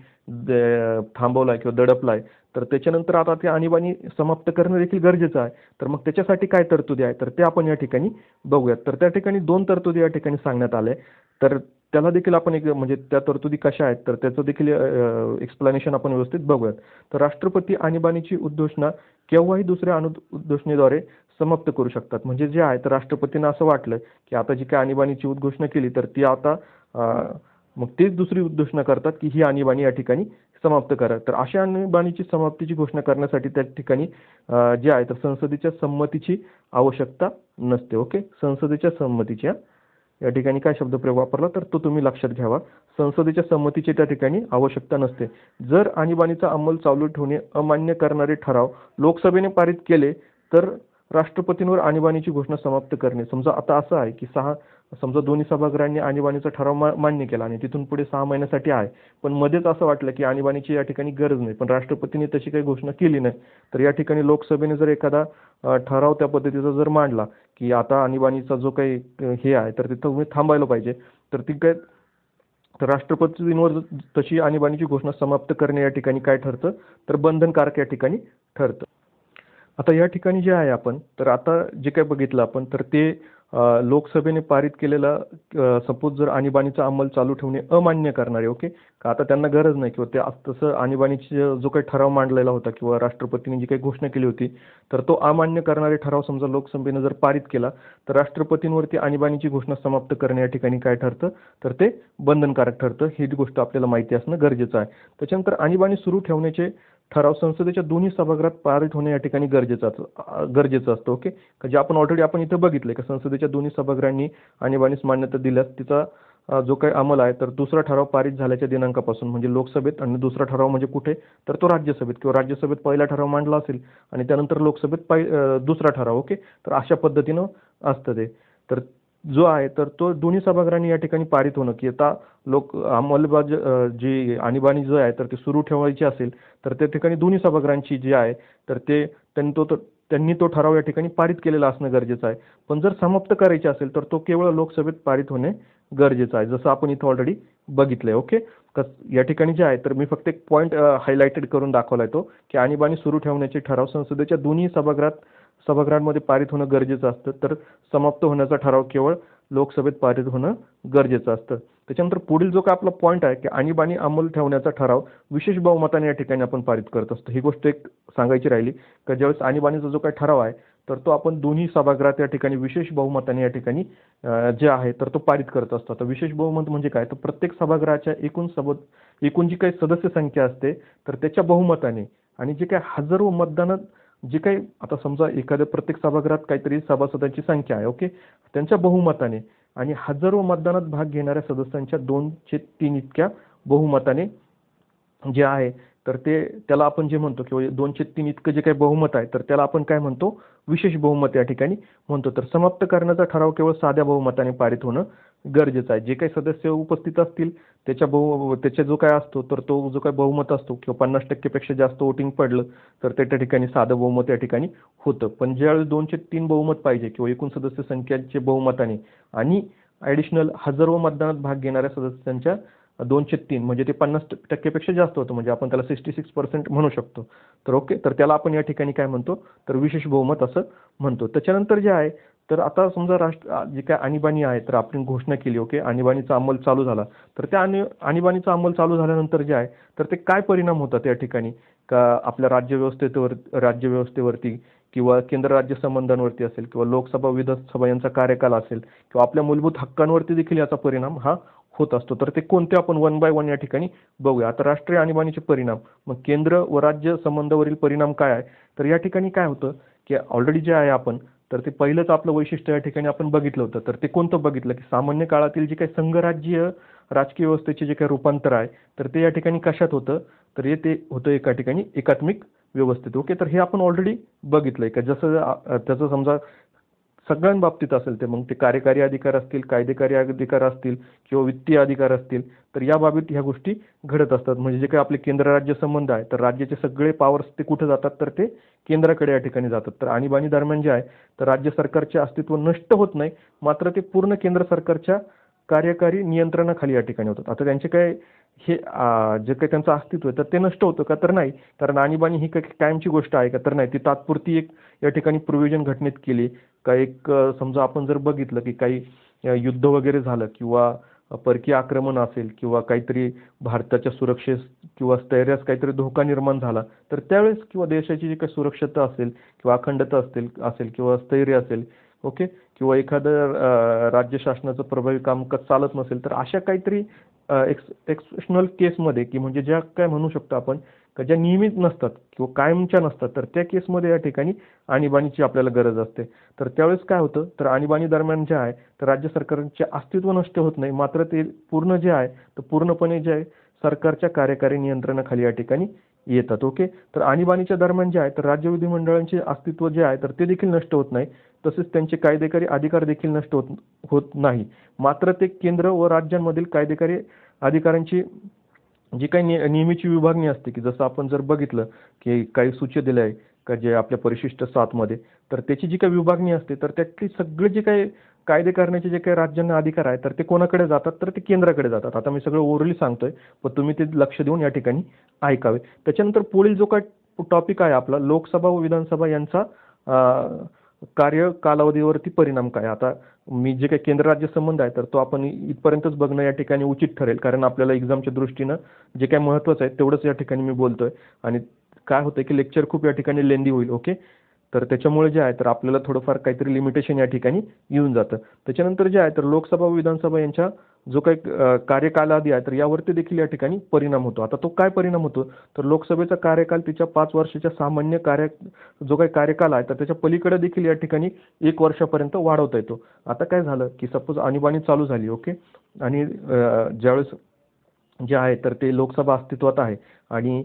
थांबवलाय किंवा दडपलाय. तर त्याच्यानंतर आता ते आणीबाणी समाप्त करणं देखील गरजेचं आहे. तर मग त्याच्यासाठी काय तरतुदी आहे तर ते आपण या ठिकाणी बघूयात. तर त्या ठिकाणी 2 तरतुदी या ठिकाणी सांगण्यात आल्या. तर त्याला देखील आपण एक म्हणजे त्या तरतुदी कशा आहेत तर त्याचं देखील एक्सप्लेनेशन आपण व्यवस्थित बघूयात. तर राष्ट्रपती आणीबाणीची उद्घोषणा केव्हाही दुसऱ्या उद्घोषणेद्वारे समाप्त करू शकतात. म्हणजे जे आहे तर राष्ट्रपतींना असं वाटलं की आता जी काही आणीबाणीची उद्घोषणा केली तर ती आता मग तेच दुसरी उद्घोषणा करतात की ही आणीबाणी या ठिकाणी समाप्त करा. तर अशा आणीबाणीची समाप्तीची घोषणा करण्यासाठी त्या ठिकाणी जे आहे तर संसदेच्या संमतीची आवश्यकता नसते. ओके. संसदेच्या संमतीच्या या ठिकाणी काय शब्दप्रयोग वापरला तर तो तुम्ही लक्षात घ्यावा. संसदेच्या संमतीची त्या ठिकाणी आवश्यकता नसते. जर आणीबाणीचा अंमल चालू ठेवणे अमान्य करणारे ठराव लोकसभेने पारित केले तर राष्ट्रपतींवर आणीबाणीची घोषणा समाप्त करणे. समजा आता असं आहे की समजा दोन्ही सभागृहांनी आणीबाणीचा ठराव मान्य केला आणि तिथून पुढे 6 महिन्यासाठी आहे, पण मध्येच असं वाटलं की आणीबाणीची या ठिकाणी गरज नाही, पण राष्ट्रपतींनी तशी काही घोषणा केली नाही, तर या ठिकाणी लोकसभेने जर एखादा ठराव त्या पद्धतीचा जर मांडला की आता आणीबाणीचा जो काही हे आहे तर तिथं तुम्ही थांबायला पाहिजे, तर ती काय तर राष्ट्रपतींवर तशी आणीबाणीची घोषणा समाप्त करणे या ठिकाणी काय ठरतं तर बंधनकारक या ठिकाणी ठरतं. आता या ठिकाणी जे आहे आपण तर आता जे काही बघितलं आपण तर ते लोकसभेने पारित केलेला सपोज जर आणीबाणीचा अंमल चालू ठेवणे अमान्य करणारे. ओके. का आता त्यांना गरज नाही किंवा ते तसं आणीबाणीची जो काही ठराव मांडलेला होता किंवा राष्ट्रपतींनी जी काही घोषणा केली होती तर तो अमान्य करणारे ठराव समजा लोकसभेने जर पारित केला तर राष्ट्रपतींवरती आणीबाणीची घोषणा समाप्त करणे या ठिकाणी काय ठरतं तर ते बंधनकारक ठरतं. ही गोष्ट आपल्याला माहिती असणं गरजेचं आहे. त्याच्यानंतर आणीबाणी सुरू ठेवण्याचे ठराव संसदेच्या दोन्ही सभागृहात पारित होणे या ठिकाणी गरजेचं असतं. ओके. जे आपण ऑलरेडी आपण इथं बघितलंय की संसदेच्या दोन्ही सभागृहांनी आणीबाणीस मान्यता दिल्यास तिचा जो काही अंमल आहे तर दुसरा ठराव पारित झाल्याच्या दिनांकापासून म्हणजे लोकसभेत, आणि दुसरा ठराव म्हणजे कुठे तर तो राज्यसभेत किंवा राज्यसभेत पहिला ठराव मांडला असेल आणि त्यानंतर लोकसभेत दुसरा ठराव. ओके. तर अशा पद्धतीनं असतं ते. तर जो आहे तर तो दोन्ही सभागृहांनी या ठिकाणी पारित होणं की आता जी आणीबाणी जो आहे तर ती सुरू ठेवायची असेल तर त्या ठिकाणी दोन्ही सभागृहांची जी आहे तर त्यांनी तो ठराव या ठिकाणी पारित केलेला असणं गरजेचं आहे. पण जर समाप्त करायची असेल तर तो केवळ लोकसभेत पारित होणे गरजेचं आहे, जसं आपण इथं ऑलरेडी बघितलंय. ओके. या ठिकाणी जे आहे तर मी फक्त एक पॉईंट हायलाइटेड करून दाखवलाय तो की आणीबाणी सुरू ठेवण्याचे ठराव संसदेच्या दोन्ही सभागृहांमध्ये पारित होणं गरजेचं असतं, तर समाप्त होण्याचा ठराव केवळ लोकसभेत पारित होणं गरजेचं असतं. त्याच्यानंतर पुढील जो काय आपला पॉईंट आहे की आणीबाणी अंमल ठेवण्याचा ठराव विशेष बहुमताने या ठिकाणी आपण पारित करत असतो. ही गोष्ट एक सांगायची राहिली की ज्यावेळेस आणीबाणीचा जो काही ठराव आहे तर तो आपण दोन्ही सभागृहात या ठिकाणी विशेष बहुमताने या ठिकाणी जे आहे तर तो पारित करत असतो. आता विशेष बहुमत म्हणजे काय तर प्रत्येक सभागृहाच्या एकूण जी काही सदस्य संख्या असते तर त्याच्या बहुमताने आणि जे काही हजारो मतदानात जे काही आता समजा एखाद्या प्रत्येक सभागृहात काहीतरी सभासदांची संख्या आहे. ओके. त्यांच्या बहुमताने आणि हजारो मतदानात भाग घेणाऱ्या सदस्यांच्या 2/3 इतक्या बहुमताने जे आहे तर त्याला आपण जे म्हणतो किंवा 2/3 इतकं जे काही बहुमत आहे तर त्याला आपण काय म्हणतो, विशेष बहुमत या ठिकाणी म्हणतो. तर समाप्त करण्याचा ठराव केवळ साध्या बहुमताने पारित होणं गरजेचं आहे. जे काही सदस्य उपस्थित असतील त्याच्या जो काय असतो तर तो जो काही बहुमत असतो किंवा 50% पेक्षा जास्त वोटिंग पडलं तर त्या ठिकाणी साधं बहुमत या ठिकाणी होतं. पण ज्यावेळेस 2/3 बहुमत पाहिजे किंवा एकूण सदस्य संख्येचे बहुमताने आणि ॲडिशनल हजारो मतदानात भाग घेणाऱ्या सदस्यांच्या 2/3 म्हणजे ते 50% पेक्षा जास्त होतं, म्हणजे आपण त्याला 66% म्हणू शकतो. तर ओके, तर त्याला आपण या ठिकाणी काय म्हणतो, तर विशेष बहुमत असं म्हणतो. त्याच्यानंतर जे आहे तर आता समजा जे काय आणीबाणी आहे तर आपण घोषणा केली, ओके, आणीबाणीचा अंमल चालू झाला. तर त्या आणीबाणीचा अंमल चालू झाल्यानंतर जे आहे तर ते काय परिणाम होतात या ठिकाणी, का आपल्या राज्यव्यवस्थेवरती किंवा केंद्र राज्य संबंधांवरती असेल किंवा लोकसभा विधानसभा यांचा कार्यकाल असेल किंवा आपल्या मूलभूत हक्कांवरती देखील याचा परिणाम हा होत असतो. तर ते कोणते आपण वन बाय वन या ठिकाणी बघूया. आता राष्ट्रीय आणीबाणीचे परिणाम, मग केंद्र व राज्य संबंधावरील परिणाम काय आहे, तर या ठिकाणी काय होतं की ऑलरेडी जे आहे आपण तर ते पहिलंच आपलं वैशिष्ट्य या ठिकाणी आपण बघितलं होतं. तर ते कोणतं बघितलं की सामान्य काळातील जे काही संघराज्यीय राजकीय व्यवस्थेचे जे काही रूपांतर आहे तर ते या ठिकाणी कशात होतं, तर ते होतं एका ठिकाणी एकात्मिक व्यवस्थेत. ओके, तर हे आपण ऑलरेडी बघितलंय का जसं त्याचं समजा सगळ्यांबाबतीत असेल ते, मग ते कार्यकारी अधिकार असतील, कायदेकारी अधिकार असतील किंवा वित्तीय अधिकार असतील, तर या बाबतीत ह्या गोष्टी घडत असतात. म्हणजे जे काही आपले केंद्र राज्य संबंध आहे तर राज्याचे सगळे पॉवर्स ते कुठे जातात, तर ते केंद्राकडे या ठिकाणी जातात. तर आणीबाणी दरम्यान जे आहे तर राज्य सरकारचे अस्तित्व नष्ट होत नाही, मात्र ते पूर्ण केंद्र सरकारच्या कार्यकारी नियंत्रणाखाली या ठिकाणी होतात. आता त्यांचे काय जे काही त्यांचं अस्तित्व आहे तर ते नष्ट होतं का, तर नाही. कारण आणीबाणी ही काही कायमची गोष्ट आहे का, तर नाही. ती तात्पुरती एक या ठिकाणी प्रोव्हिजन घटनेत केली का, एक समजा आपण जर बघितलं की काही युद्ध वगैरे झालं किंवा परकीय आक्रमण असेल किंवा काहीतरी भारताच्या सुरक्षेस किंवा स्थैर्यास काहीतरी धोका निर्माण झाला तर त्यावेळेस किंवा देशाची जी काही सुरक्षता असेल किंवा अखंडता असेल किंवा स्थैर्य असेल, ओके, किंवा एखादं राज्य शासनाचं प्रभावी कामकाज चालत नसेल तर अशा काहीतरी एक्सेप्शनल केसमध्ये की म्हणजे ज्या काय म्हणू शकतो आपण का ज्या नियमित नसतात किंवा कायमच्या नसतात तर त्या केसमध्ये या ठिकाणी आणीबाणीची आपल्याला गरज असते. तर त्यावेळेस काय होतं, तर आणीबाणी दरम्यान जे आहे तर राज्य सरकारचे अस्तित्व नष्ट होत नाही, मात्र ते पूर्ण जे आहे तर पूर्णपणे जे आहे सरकारच्या कार्यकारी नियंत्रणाखाली या ठिकाणी येतात. ओके, तर आणीबाणीच्या दरम्यान जे आहे तर राज्य विधिमंडळांचे अस्तित्व जे आहे तर ते देखील नष्ट होत नाही, तसेच त्यांचे कायदेकारी अधिकार देखील नष्ट होत नाही, मात्र ते केंद्र व राज्यांमधील कायदेकारी अधिकारांची जी काही नेहमीची विभागणी असते की जसं आपण जर बघितलं की काही सूची दिल्या आहे का जे आपल्या परिशिष्ट 7 मध्ये, तर त्याची जी काही विभागणी असते तर त्यातली सगळे जे काही कायदे करण्याचे जे काही राज्यांना अधिकार आहे तर ते कोणाकडे जातात, तर ते केंद्राकडे जातात. आता मी सगळं ओव्हरली सांगतोय पण तुम्ही ते लक्ष देऊन या ठिकाणी ऐकावे. त्याच्यानंतर पुढील जो काही टॉपिक आहे आपला लोकसभा व विधानसभा यांचा कार्य कालावधीवरती परिणाम काय. आता मी जे काही केंद्र राज्य संबंध आहे तर तो आपण इथपर्यंतच बघणं या ठिकाणी उचित ठरेल, कारण आपल्याला एक्झामच्या दृष्टीनं जे काही महत्त्वाचं आहे तेवढंच या ठिकाणी मी बोलतोय. आणि काय होतं की लेक्चर खूप या ठिकाणी लेंदी होईल, ओके, तर त्याच्यामुळे जे आहे तर आपल्याला थोडंफार काहीतरी लिमिटेशन या ठिकाणी येऊन जातं. त्याच्यानंतर जे आहे तर लोकसभा व विधानसभा यांच्या जो काही कार्यकालावधी आहे तर यावरती देखील या ठिकाणी परिणाम होतो. आता तो काय परिणाम होतो, तर लोकसभेचा कार्यकाल तिच्या 5 वर्षाच्या सामान्य जो काही कार्यकाल आहे तर त्याच्या पलीकडे देखील या ठिकाणी 1 वर्षापर्यंत वाढवता येतो. आता काय झालं की सपोज आणीबाणी चालू झाली, ओके, आणि ज्यावेळेस जे आहे तर ते लोकसभा अस्तित्वात आहे आणि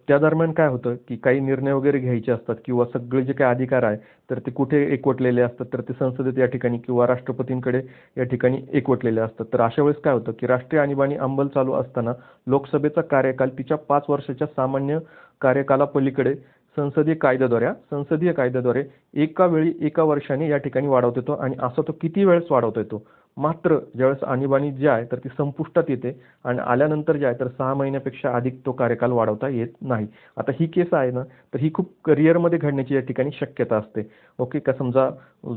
त्या दरम्यान काय होतं की काही निर्णय वगैरे घ्यायचे असतात किंवा सगळे जे काही अधिकार आहे तर ते कुठे एकवटलेले असतात, तर ते संसदेत या ठिकाणी किंवा राष्ट्रपतींकडे या ठिकाणी एकवटलेले असतात. तर अशा वेळेस काय होतं की राष्ट्रीय आणीबाणी अंमल चालू असताना लोकसभेचा कार्यकाल तिच्या 5 वर्षाच्या सामान्य कार्यकालापलीकडे संसदीय कायद्याद्वारे एका वेळी 1 वर्षाने या ठिकाणी वाढवता येतो. आणि असा तो किती वेळेस वाढवता येतो, मात्र ज्यावेळेस आणीबाणी जी आहे तर ती संपुष्टात येते आणि आल्यानंतर जे आहे तर 6 महिन्यापेक्षा अधिक तो कार्यकाल वाढवता येत नाही. आता ही केस आहे ना तर ही खूप रिअरमध्ये घडण्याची या ठिकाणी शक्यता असते. ओके, का समजा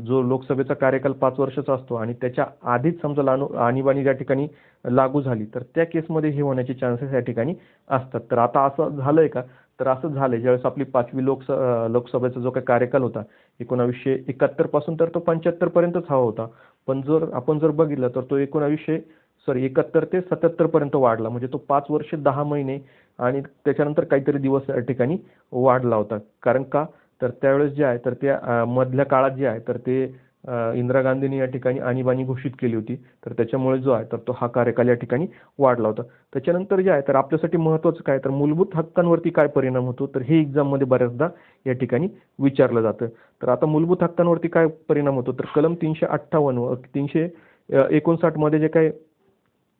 जो लोकसभेचा कार्यकाल 5 वर्षाचा असतो आणि त्याच्या आधीच समजा आणीबाणी ज्या ठिकाणी लागू झाली तर त्या केसमध्ये हे होण्याचे चान्सेस या ठिकाणी असतात. तर आता असं झालंय का, तर असं झालंय ज्यावेळेस आपली 5वी लोकसभेचा जो काही कार्यकाल होता 1971 पासून तर तो 75 पर्यंतच हवा होता. पण आपण जर बघितलं तर तो 71 ते 77 पर्यंत वाढला, म्हणजे तो 5 वर्ष 10 महिने आणि त्याच्यानंतर काहीतरी दिवस या ठिकाणी वाढला होता. कारण का, तर त्यावेळेस जे आहे तर त्या मधल्या काळात जे आहे तर ते इंदिरा गांधींनी या ठिकाणी आणीबाणी घोषित केली होती. तर त्याच्यामुळे जो आहे तर तो हा कार्यकाल या ठिकाणी वाढला होता. त्याच्यानंतर जे आहे तर आपल्यासाठी महत्त्वाचं काय तर मूलभूत हक्कांवरती काय परिणाम होतो, तर हे एक्झाममध्ये बऱ्याचदा या ठिकाणी विचारलं जातं. तर आता मूलभूत हक्कांवरती काय परिणाम होतो, तर कलम 358 व 359 मध्ये जे काही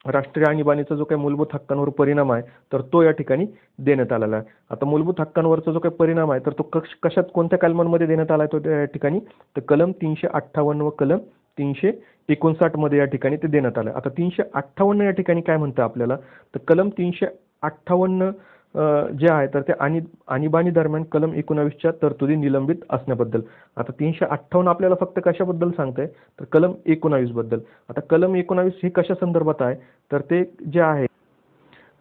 राष्ट्रीय आणीबाणीचा जो काही मूलभूत हक्कांवर परिणाम आहे, तर तो या ठिकाणी देण्यात आलेला आहे. आता मूलभूत हक्कांवरचा जो काही परिणाम आहे, तर तो कशात कोणत्या कलमांमध्ये देण्यात आला आहे तो त्या ठिकाणी, तर कलम 358 व कलम 359 मध्ये या ठिकाणी ते देण्यात आलं. आता 358 या ठिकाणी काय म्हणतं आपल्याला, तर कलम 358 जे आहे तर ते आणीबाणी दरम्यान कलम 19च्या तरतुदी निलंबित असण्याबद्दल. आता 358 आपल्याला फक्त कशाबद्दल सांगतंय, तर कलम 19 बद्दल. आता कलम 19 हे कशा संदर्भात आहे, तर ते जे आहे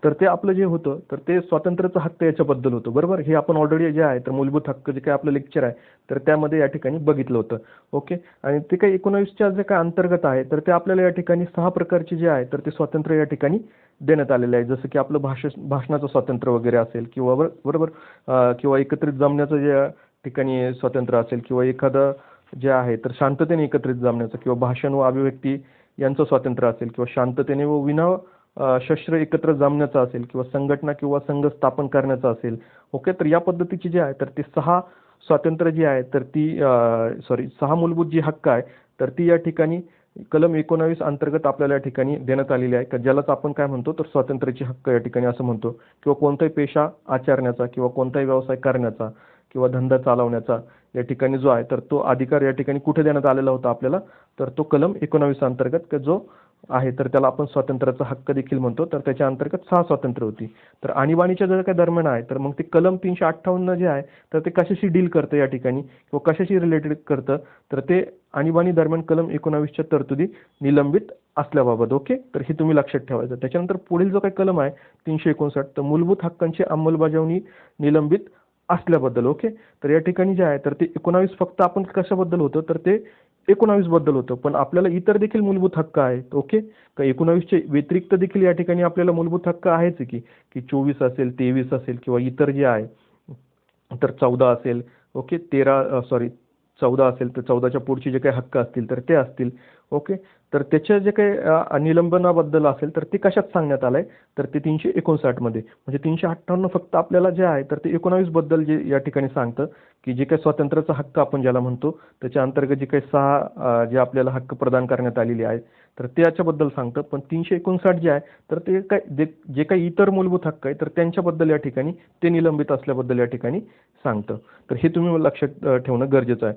तर ते आपलं जे होतं तर ते स्वातंत्र्याचा हक्क याच्याबद्दल होतं, बरोबर. हे आपण ऑलरेडी जे आहे तर मूलभूत हक्क जे काही आपलं लेक्चर आहे तर त्यामध्ये या ठिकाणी बघितलं होतं. ओके. आणि ते काही 19च्या जे काही अंतर्गत आहे तर ते आपल्याला या ठिकाणी 6 प्रकारचे जे आहे तर ते स्वातंत्र्य या ठिकाणी देण्यात आलेलं आहे. जसं की आपलं भाषणाचं स्वातंत्र्य वगैरे असेल किंवा बरोबर किंवा एकत्रित जमण्याचं जे ठिकाणी स्वातंत्र्य असेल किंवा एखादं जे आहे तर शांततेने एकत्रित जमण्याचं किंवा भाषण व अभिव्यक्ती यांचं स्वातंत्र्य असेल किंवा शांततेने व विना शस्त्र एकत्र जमण्याचा असेल किंवा संघटना किंवा संघ स्थापन करण्याचा असेल. ओके. तर या पद्धतीची जे आहे तर ते 6 स्वातंत्र्य जी आहे तर ती 6 मूलभूत जी हक्क आहे तर ती या ठिकाणी कलम 19 अंतर्गत आपल्याला या ठिकाणी देण्यात आलेली आहे, का ज्यालाच आपण काय म्हणतो तर स्वातंत्र्याचे हक्क या ठिकाणी असं म्हणतो. किंवा कोणताही पेशा आचरण्याचा किंवा कोणताही व्यवसाय करण्याचा किंवा धंदा चालवण्याचा या ठिकाणी जो आहे तर तो अधिकार या ठिकाणी कुठे देण्यात आलेला होता आपल्याला, तर तो कलम 19 अंतर्गत जो आहे तर त्याला आपण स्वातंत्र्याचा हक्क देखील म्हणतो. तर त्याच्या अंतर्गत 6 स्वातंत्र्य होती. तर आणीबाणीच्या जर काही दरम्यान आहे तर मग ते कलम 358 जे आहे तर ते कशाशी डील करतं या ठिकाणी किंवा कशाशी रिलेटेड करतं, तर ते आणीबाणी दरम्यान कलम 19च्या तरतुदी निलंबित असल्याबाबत. ओके. तर हे तुम्ही लक्षात ठेवायचं. त्याच्यानंतर पुढील जो काही कलम आहे 359, तर मूलभूत हक्कांची अंमलबजावणी निलंबित असल्याबद्दल. ओके. तर या ठिकाणी जे आहे तर ते 19 फक्त आपण कशाबद्दल होतं तर ते 19 बद्दल होतं, पण आपल्याला इतर देखील मूलभूत हक्क आहेत. ओके. का 19चे व्यतिरिक्त देखील या ठिकाणी आपल्याला मूलभूत हक्क आहेच की 24 असेल, 23 असेल किंवा इतर जे आहे तर 14 असेल. ओके. 14 असेल तर 14च्या पुढचे जे काही हक्क असतील तर ते असतील. ओके. तर त्याच्या जे काही निलंबनाबद्दल असेल तर ते कशात सांगण्यात आलंय, तर ते 359 मध्ये. म्हणजे 358 फक्त आपल्याला जे आहे तर ते 19 बद्दल जे या ठिकाणी सांगतं, की जे काही स्वातंत्र्याचा हक्क आपण ज्याला म्हणतो त्याच्या अंतर्गत जे काही 6 जे आपल्याला हक्क प्रदान करण्यात आलेले आहेत तर ते याच्याबद्दल सांगतं. पण 359 जे आहे तर ते काय जे काही इतर मूलभूत हक्क आहे तर त्यांच्याबद्दल या ठिकाणी ते निलंबित असल्याबद्दल या ठिकाणी सांगतं. तर हे तुम्ही लक्षात ठेवणं गरजेचं आहे.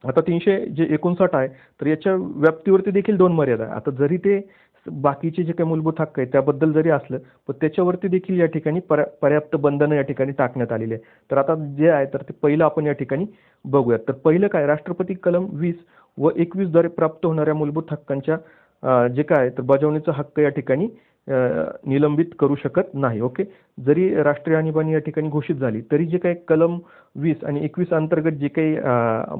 आता 359 आहे तर याच्या व्याप्तीवरती देखील 2 मर्यादा आहे. आता जरी ते बाकीचे जे काही मूलभूत हक्क आहेत त्याबद्दल जरी असलं, पण त्याच्यावरती देखील या ठिकाणी पर्याप्त बंधनं या ठिकाणी टाकण्यात आलेली आहे. तर आता जे आहे तर ते पहिलं आपण या ठिकाणी बघूयात. तर पहिलं काय, राष्ट्रपती कलम 20 व 21 द्वारे प्राप्त होणाऱ्या मूलभूत हक्कांच्या जे काय आहे तर बजावणीचा हक्क या ठिकाणी निलंबित करू शकत नाही. ओके. जरी राष्ट्रीय आणीबाणी या ठिकाणी घोषित झाली तरी जे काही कलम 20 आणि 21 अंतर्गत जे काही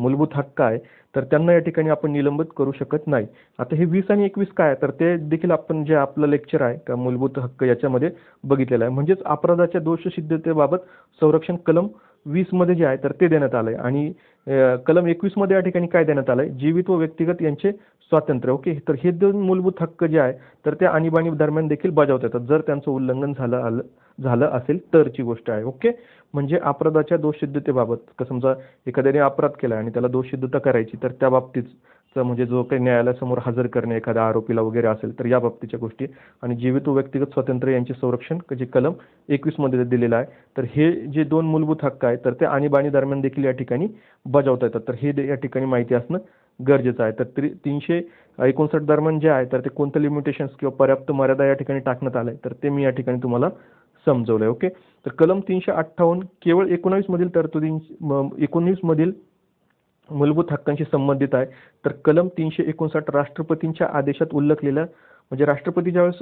मूलभूत हक्क आहे तर त्यांना या ठिकाणी आपण निलंबित करू शकत नाही. आता हे 20 आणि 21 काय आहे तर ते देखील आपण जे आपलं लेक्चर आहे का मूलभूत हक्क याच्यामध्ये बघितलेलं आहे. म्हणजेच अपराधाच्या दोषसिद्धतेबाबत संरक्षण कलम 20 मध्ये जे आहे तर ते देण्यात आलंय आणि कलम 21 मध्ये या ठिकाणी काय देण्यात आलंय, जीवित व व्यक्तिगत यांचे स्वातंत्र्य. ओके. तर हे 2 मूलभूत हक्क जे आहे तर ते आणीबाणी दरम्यान देखील बजावता येतात जर त्यांचं उल्लंघन झालं असेल तरची गोष्ट आहे. ओके. म्हणजे अपराधाच्या दोषसिद्धतेबाबत समजा एखाद्याने अपराध केला आणि त्याला दोषसिद्धता करायची तर त्या बाबतीत म्हणजे जो काही न्यायालयासमोर हजर करणे एखाद्या आरोपीला वगैरे असेल तर या बाबतीच्या गोष्टी आणि जीवित व व्यक्तिगत स्वातंत्र्य यांचे संरक्षण जे कलम 21 मध्ये दिलेलं आहे. तर हे जे 2 मूलभूत हक्क आहेत तर ते आणीबाणी दरम्यान देखील या ठिकाणी बजावता येतात. तर हे या ठिकाणी माहिती असणं गरजेचं आहे. तर 359 दरम्यान जे आहे तर ते कोणतं लिमिटेशन्स किंवा पर्याप्त मर्यादा या ठिकाणी टाकण्यात आलंय तर ते मी या ठिकाणी तुम्हाला समजवलंय. ओके. तर कलम 358 केवळ 19 मधील मूलभूत हक्कांशी संबंधित आहे. तर कलम 359 राष्ट्रपतींच्या आदेशात उल्लेखलेल्या म्हणजे राष्ट्रपती ज्यावेळेस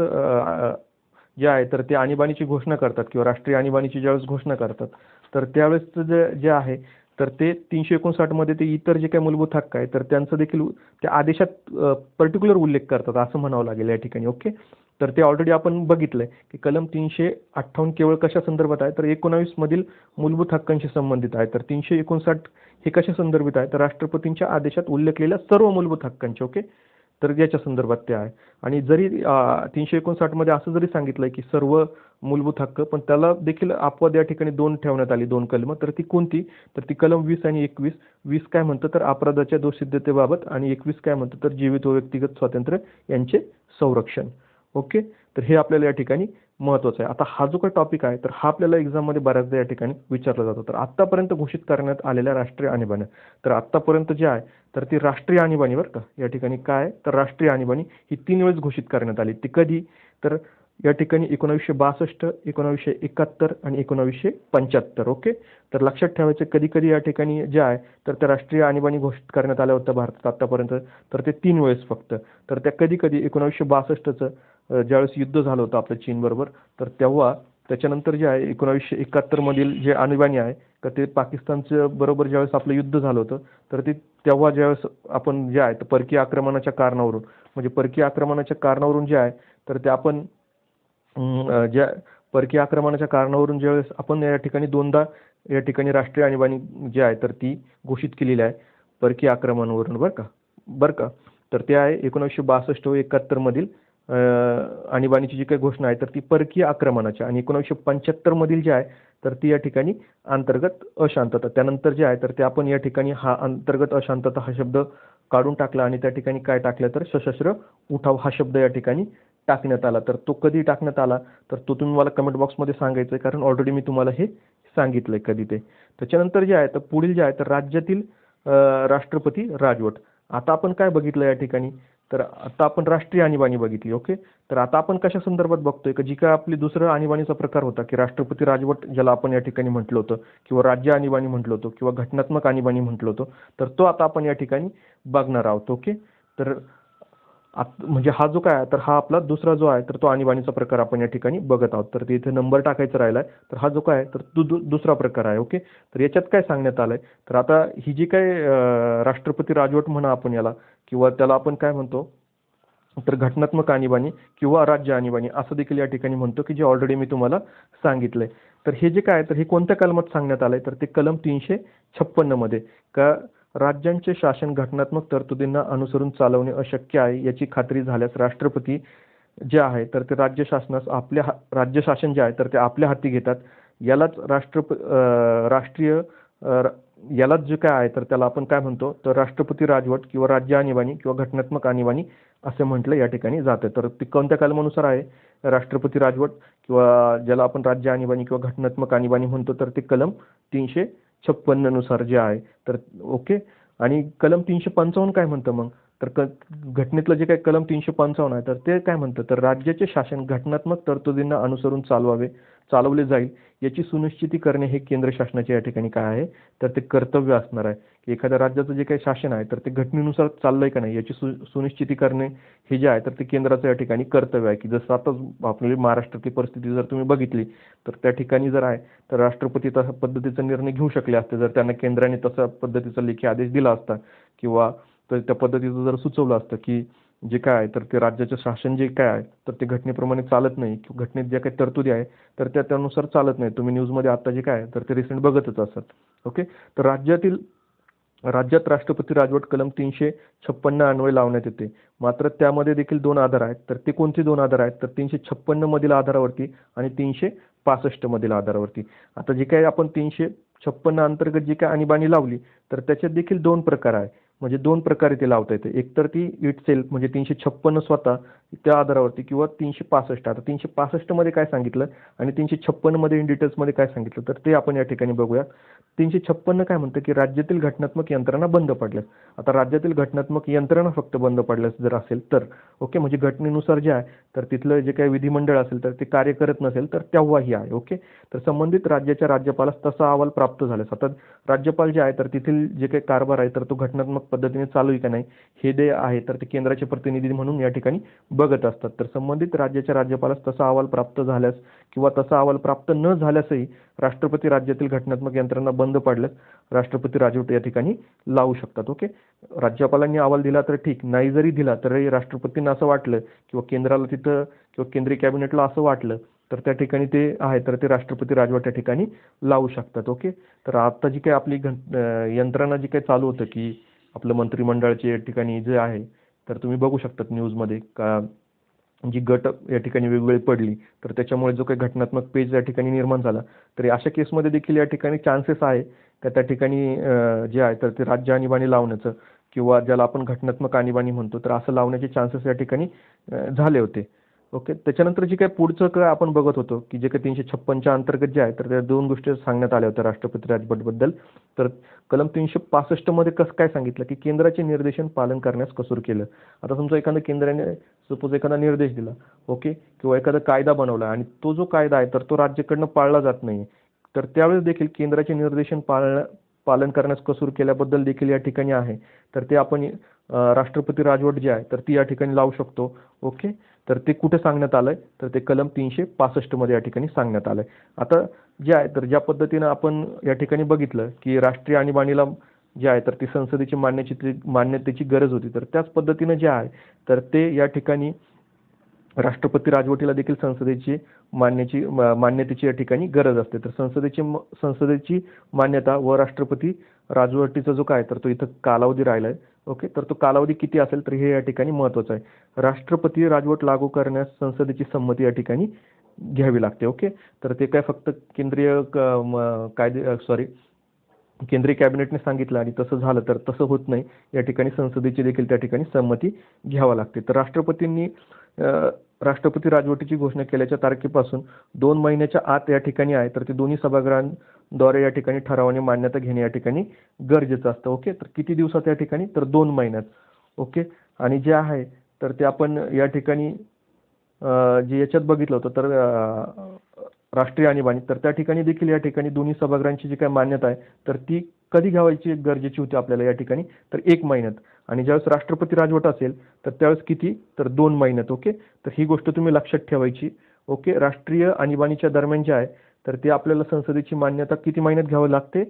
जे आहे तर ते आणीबाणीची घोषणा करतात किंवा राष्ट्रीय आणीबाणीची ज्यावेळेस घोषणा करतात तर त्यावेळेस जे आहे तर ते 359 मध्ये ते इतर जे काही मूलभूत हक्क आहे तर त्यांचा देखील त्या आदेशात पर्टिक्युलर उल्लेख करतात असं म्हणावं लागेल या ठिकाणी. ओके. तर ते ऑलरेडी आपण बघितलंय की कलम 358 केवळ कशा संदर्भात आहे तर 19 मधील मूलभूत हक्कांशी संबंधित आहे. तर 359 हे कशा संदर्भित आहे तर राष्ट्रपतींच्या आदेशात उल्लेखलेल्या सर्व मूलभूत हक्कांचे. ओके. तर याच्या संदर्भात ते आहे. आणि जरी 359 मध्ये असं जरी सांगितलंय की सर्व मूलभूत हक्क, पण त्याला देखील अपवाद या ठिकाणी 2 ठेवण्यात आली, 2 कलम. तर ती कोणती तर ती कलम 20 आणि 21. 20 काय म्हणतं तर अपराधाच्या दोषसिद्धतेबाबत आणि 21 काय म्हणतं तर जीवित व व्यक्तिगत स्वातंत्र्य यांचे संरक्षण. ओके. तर हे आपल्याला या ठिकाणी महत्त्वाचं आहे. आता हा जो काही टॉपिक आहे तर हा आपल्याला एक्झाममध्ये बऱ्याचदा या ठिकाणी विचारला जातो. तर आत्तापर्यंत घोषित करण्यात आलेल्या राष्ट्रीय आणीबाण्या, तर आत्तापर्यंत जे आहे तर ती राष्ट्रीय आणीबाणी बरं का. या ठिकाणी काय आहे तर राष्ट्रीय आणीबाणी ही 3 वेळेस घोषित करण्यात आली. ती कधी तर या ठिकाणी 1962, 1971 आणि 1975. ओके. तर लक्षात ठेवायचं कधी कधी या ठिकाणी जे आहे तर त्या राष्ट्रीय आणीबाणी घोषित करण्यात आल्या होत्या भारतात आतापर्यंत, तर ते 3 वेळेस फक्त. तर त्या कधी कधी 1962चं ज्यावेळेस युद्ध झालं होतं आपलं चीनबरोबर, तर तेव्हा त्याच्यानंतर जे आहे 1971 मधील जे आणीबाणी आहे तर ते पाकिस्तानचं बरोबर ज्यावेळेस आपलं युद्ध झालं होतं तर ते तेव्हा ज्यावेळेस आपण जे आहे तर परकीय आक्रमणाच्या कारणावरून, म्हणजे परकीय आक्रमणाच्या कारणावरून जे आहे तर ते आपण ज्या परकीय आक्रमणाच्या कारणावरून ज्यावेळेस आपण या ठिकाणी दोनदा या ठिकाणी राष्ट्रीय आणीबाणी जी आहे तर ती घोषित केलेली आहे परकीय आक्रमणावरून बरं का. तर ते आहे 1962 व 71 मधील आणीबाणीची जी काही घोषणा आहे तर ती परकीय आक्रमणाच्या, आणि 1975 मधील जे आहे तर ती या ठिकाणी अंतर्गत अशांतता. त्यानंतर जे आहे तर ते आपण या ठिकाणी हा अंतर्गत अशांतता हा शब्द काढून टाकला आणि त्या ठिकाणी काय टाकलं तर सशस्त्र उठाव हा शब्द या ठिकाणी टाकण्यात आला. तर तो कधी टाकण्यात आला तर तो तुम्ही मला कमेंट बॉक्समध्ये सांगायचं आहे, कारण ऑलरेडी मी तुम्हाला हे सांगितलंय कधी ते. त्याच्यानंतर जे आहे तर पुढील जे आहे तर राज्यातील राष्ट्रपती राजवट. आता आपण काय बघितलं या ठिकाणी तर आता आपण राष्ट्रीय आणीबाणी बघितली. ओके. तर आता आपण कशा संदर्भात बघतोय की जी काय आपली दुसरं आणीबाणीचा प्रकार होता की राष्ट्रपती राजवट ज्याला आपण या ठिकाणी म्हटलं होतं, किंवा राज्य आणीबाणी म्हटलं होतं, किंवा घटनात्मक आणीबाणी म्हटलं होतं, तर तो आता आपण या ठिकाणी बघणार आहोत. ओके. तर म्हणजे हा जो काय आहे तर हा आपला दुसरा जो आहे तर तो आणीबाणीचा प्रकार आपण या ठिकाणी बघत आहोत. तर ते इथे नंबर टाकायचा राहिलाय. तर हा जो काय आहे तर दुसरा प्रकार आहे. ओके. तर याच्यात काय सांगण्यात आलंय तर आता ही जी काय राष्ट्रपती राजवट म्हणा आपण याला, किंवा त्याला आपण काय म्हणतो तर घटनात्मक आणीबाणी किंवा राज्य आणीबाणी असं देखील या ठिकाणी म्हणतो, की जे ऑलरेडी मी तुम्हाला सांगितलंय. तर हे जे काय तर हे कोणत्या कलमात सांगण्यात आलंय तर ते कलम 356 मध्ये, का राज्यांचे शासन घटनात्मक तरतुदींना अनुसरून चालवणे अशक्य आहे याची खात्री झाल्यास राष्ट्रपती जे आहे तर ते राज्य शासनास राज्य शासन जे आहे तर ते आपल्या हाती घेतात. यालाच राष्ट्रीय यालाच जे काय आहे तर त्याला आपण काय म्हणतो तर राष्ट्रपती राजवट किंवा राज्य आणीबाणी किंवा घटनात्मक आणीबाणी असे म्हटलं या ठिकाणी जातं. तर ते कोणत्या कलमानुसार आहे राष्ट्रपती राजवट किंवा ज्याला आपण राज्य आणीबाणी किंवा घटनात्मक आणीबाणी म्हणतो तर ते कलम 356 नुसार जे आहे तर. ओके. आणि कलम 355 काय म्हणतं मग तर घटनेतलं जे काही कलम 355 आहे तर ते काय म्हणतं तर राज्याचे शासन घटनात्मक तरतुदींना अनुसरून चालवले जाईल याची सुनिश्चिती करणे हे केंद्र शासनाचे या ठिकाणी काय आहे तर ते कर्तव्य असणार आहे. की एखाद्या राज्याचं जे काही शासन आहे तर ते घटनेनुसार चाललंय का नाही याची सुनिश्चिती करणे हे जे आहे तर ते केंद्राचं या ठिकाणी कर्तव्य आहे. की जसं आता आपली महाराष्ट्रातली परिस्थिती जर तुम्ही बघितली तर त्या ठिकाणी जर आहे तर राष्ट्रपती तशा पद्धतीचा निर्णय घेऊ शकले असते जर त्यांना केंद्राने तशा पद्धतीचा लेखी आदेश दिला असता, किंवा तर त्या पद्धतीचं जर सुचवलं असतं की जे काय आहे तर ते राज्याचं शासन जे काय आहे तर ते घटनेप्रमाणे चालत नाही, किंवा घटनेत ज्या काही तरतुदी आहे तर त्यानुसार चालत नाही. तुम्ही न्यूजमध्ये आता जे काय आहे तर ते रिसेंट बघतच असाल. ओके. तर राज्यात राष्ट्रपती राजवट कलम 356 अन्वये लावण्यात येते. मात्र त्यामध्ये देखील 2 आधार आहेत. तर ते कोणते 2 आधार आहेत तर 356 मधील आधारावरती आणि 365 मधील आधारावरती. आता जे काही आपण 356 अंतर्गत जी काही आणीबाणी लावली तर त्याच्यात देखील 2 प्रकार आहे. म्हणजे 2 प्रकारे ते लावता येते. एक तर ती इटसेल्फ म्हणजे 356 स्वतः त्या आधारावरती, किंवा 365. आता 365 मध्ये काय सांगितलं आणि 356 मध्ये इन डिटेल्समध्ये काय सांगितलं तर ते आपण या ठिकाणी बघूया. 356 काय म्हणतं की राज्यातील घटनात्मक यंत्रणा बंद पडल्यास. आता राज्यातील घटनात्मक यंत्रणा फक्त बंद पडल्यास जर असेल तर, ओके, म्हणजे घटनेनुसार जे आहे तर तिथलं जे काही विधिमंडळ असेल तर ते कार्य करत नसेल तर तेव्हाही आहे. ओके. तर संबंधित राज्याच्या राज्यपालास तसा अहवाल प्राप्त झाल्यास, आता राज्यपाल जे आहे तर तेथील जे काही कारभार आहे तर तो घटनात्मक पद्धतीने चालू आहे का नाही हे जे आहे तर ते केंद्राचे प्रतिनिधी म्हणून या ठिकाणी बघत असतात. तर संबंधित राज्याच्या राज्यपालास तसा अहवाल प्राप्त झाल्यास किंवा तसा अहवाल प्राप्त न झाल्यासही राष्ट्रपती राज्यातील घटनात्मक यंत्रणा बंद पडल्यास राष्ट्रपती राजवट या ठिकाणी लावू शकतात. ओके, राज्यपालांनी अहवाल दिला तर ठीक, नाही जरी दिला तरी राष्ट्रपतींना असं वाटलं किंवा केंद्राला तिथं किंवा केंद्रीय कॅबिनेटला असं वाटलं तर त्या ठिकाणी ते आहे तर ते राष्ट्रपती राजवट या ठिकाणी लावू शकतात. ओके, तर आता जी काही आपली यंत्रणा जी काही चालू होतं की आपलं मंत्रिमंडळाचे या ठिकाणी जे आहे तर तुम्ही बघू शकतात न्यूजमध्ये का जी गट या ठिकाणी वेगवेगळी पडली तर त्याच्यामुळे जो काही घटनात्मक पेज या ठिकाणी निर्माण झाला तर अशा केसमध्ये देखील या ठिकाणी चान्सेस आहे का त्या ठिकाणी जे आहे तर ते राज्य आणीबाणी लावण्याचं किंवा ज्याला आपण घटनात्मक आणीबाणी म्हणतो तर असं लावण्याचे चान्सेस या ठिकाणी झाले होते. ओके, त्याच्यानंतर जे काही पुढचं काय आपण बघत होतो की जे काही 356च्या अंतर्गत जे आहे तर त्या दोन गोष्टी सांगण्यात आल्या होत्या राष्ट्रपती राजवटबद्दल. तर कलम 365 मध्ये कसं काय सांगितलं की केंद्राचे निर्देशन पालन करण्यास कसूर केलं. आता समजा एखाद्या केंद्राने सपोज एखादा निर्देश दिला, ओके, किंवा एखादा कायदा बनवला आणि तो जो कायदा आहे तर तो राज्याकडनं पाळला जात नाही तर त्यावेळेस देखील केंद्राचे निर्देशन पालन करण्यास कसूर केल्याबद्दल देखील या ठिकाणी आहे तर ते आपण राष्ट्रपती राजवट जी आहे तर ती या ठिकाणी लावू शकतो. ओके, तर ते कुठे सांगण्यात आलंय तर ते कलम 365 मध्ये या ठिकाणी सांगण्यात आलंय. आता जे आहे तर ज्या पद्धतीनं आपण या ठिकाणी बघितलं की राष्ट्रीय आणीबाणीला जे आहे तर ती संसदेची मान्यतेची गरज होती तर त्याच पद्धतीनं जे आहे तर ते या ठिकाणी राष्ट्रपती राजवटीला देखील संसदेची मान्यतेची या ठिकाणी गरज असते. तर संसदेची मान्यता व राष्ट्रपती राजवटीचा जो काय तर तो इथं कालावधी राहिलाय. ओके, तर तो कालावधी किती असेल तर हे या ठिकाणी महत्त्वाचं आहे. राष्ट्रपती राजवट लागू करण्यास संसदेची संमती या ठिकाणी घ्यावी लागते. ओके, तर ते काय फक्त केंद्रीय कॅबिनेटने सांगितलं आणि तसं झालं तर तसं होत नाही. या ठिकाणी संसदेची देखील त्या ठिकाणी संमती घ्यावी लागते. तर राष्ट्रपतींनी राष्ट्रपती राजवटीची घोषणा केल्याच्या तारखेपासून 2 महिन्याच्या आत या ठिकाणी आहे तर ते दोन्ही सभागृहांद्वारे या ठिकाणी ठरावाने मान्यता घेणे या ठिकाणी गरजेचं असतं. ओके, तर किती दिवसात या ठिकाणी तर 2 महिन्यात. ओके, आणि जे आहे तर ते आपण या ठिकाणी जे याच्यात बघितलं होतं तर राष्ट्रीय आणीबाणी तर त्या ठिकाणी देखील या ठिकाणी दोन्ही सभागृहांची जी काही मान्यता आहे तर ती कधी घ्यावायची गरजेची होती आपल्याला या ठिकाणी तर 1 महिन्यात आणि ज्यावेळेस राष्ट्रपती राजवट असेल तर त्यावेळेस किती तर 2 महिन्यात. ओके, तर ही गोष्ट तुम्ही लक्षात ठेवायची. ओके, राष्ट्रीय आणीबाणीच्या दरम्यान जे आहे तर ते आपल्याला संसदेची मान्यता किती महिन्यात घ्यावी लागते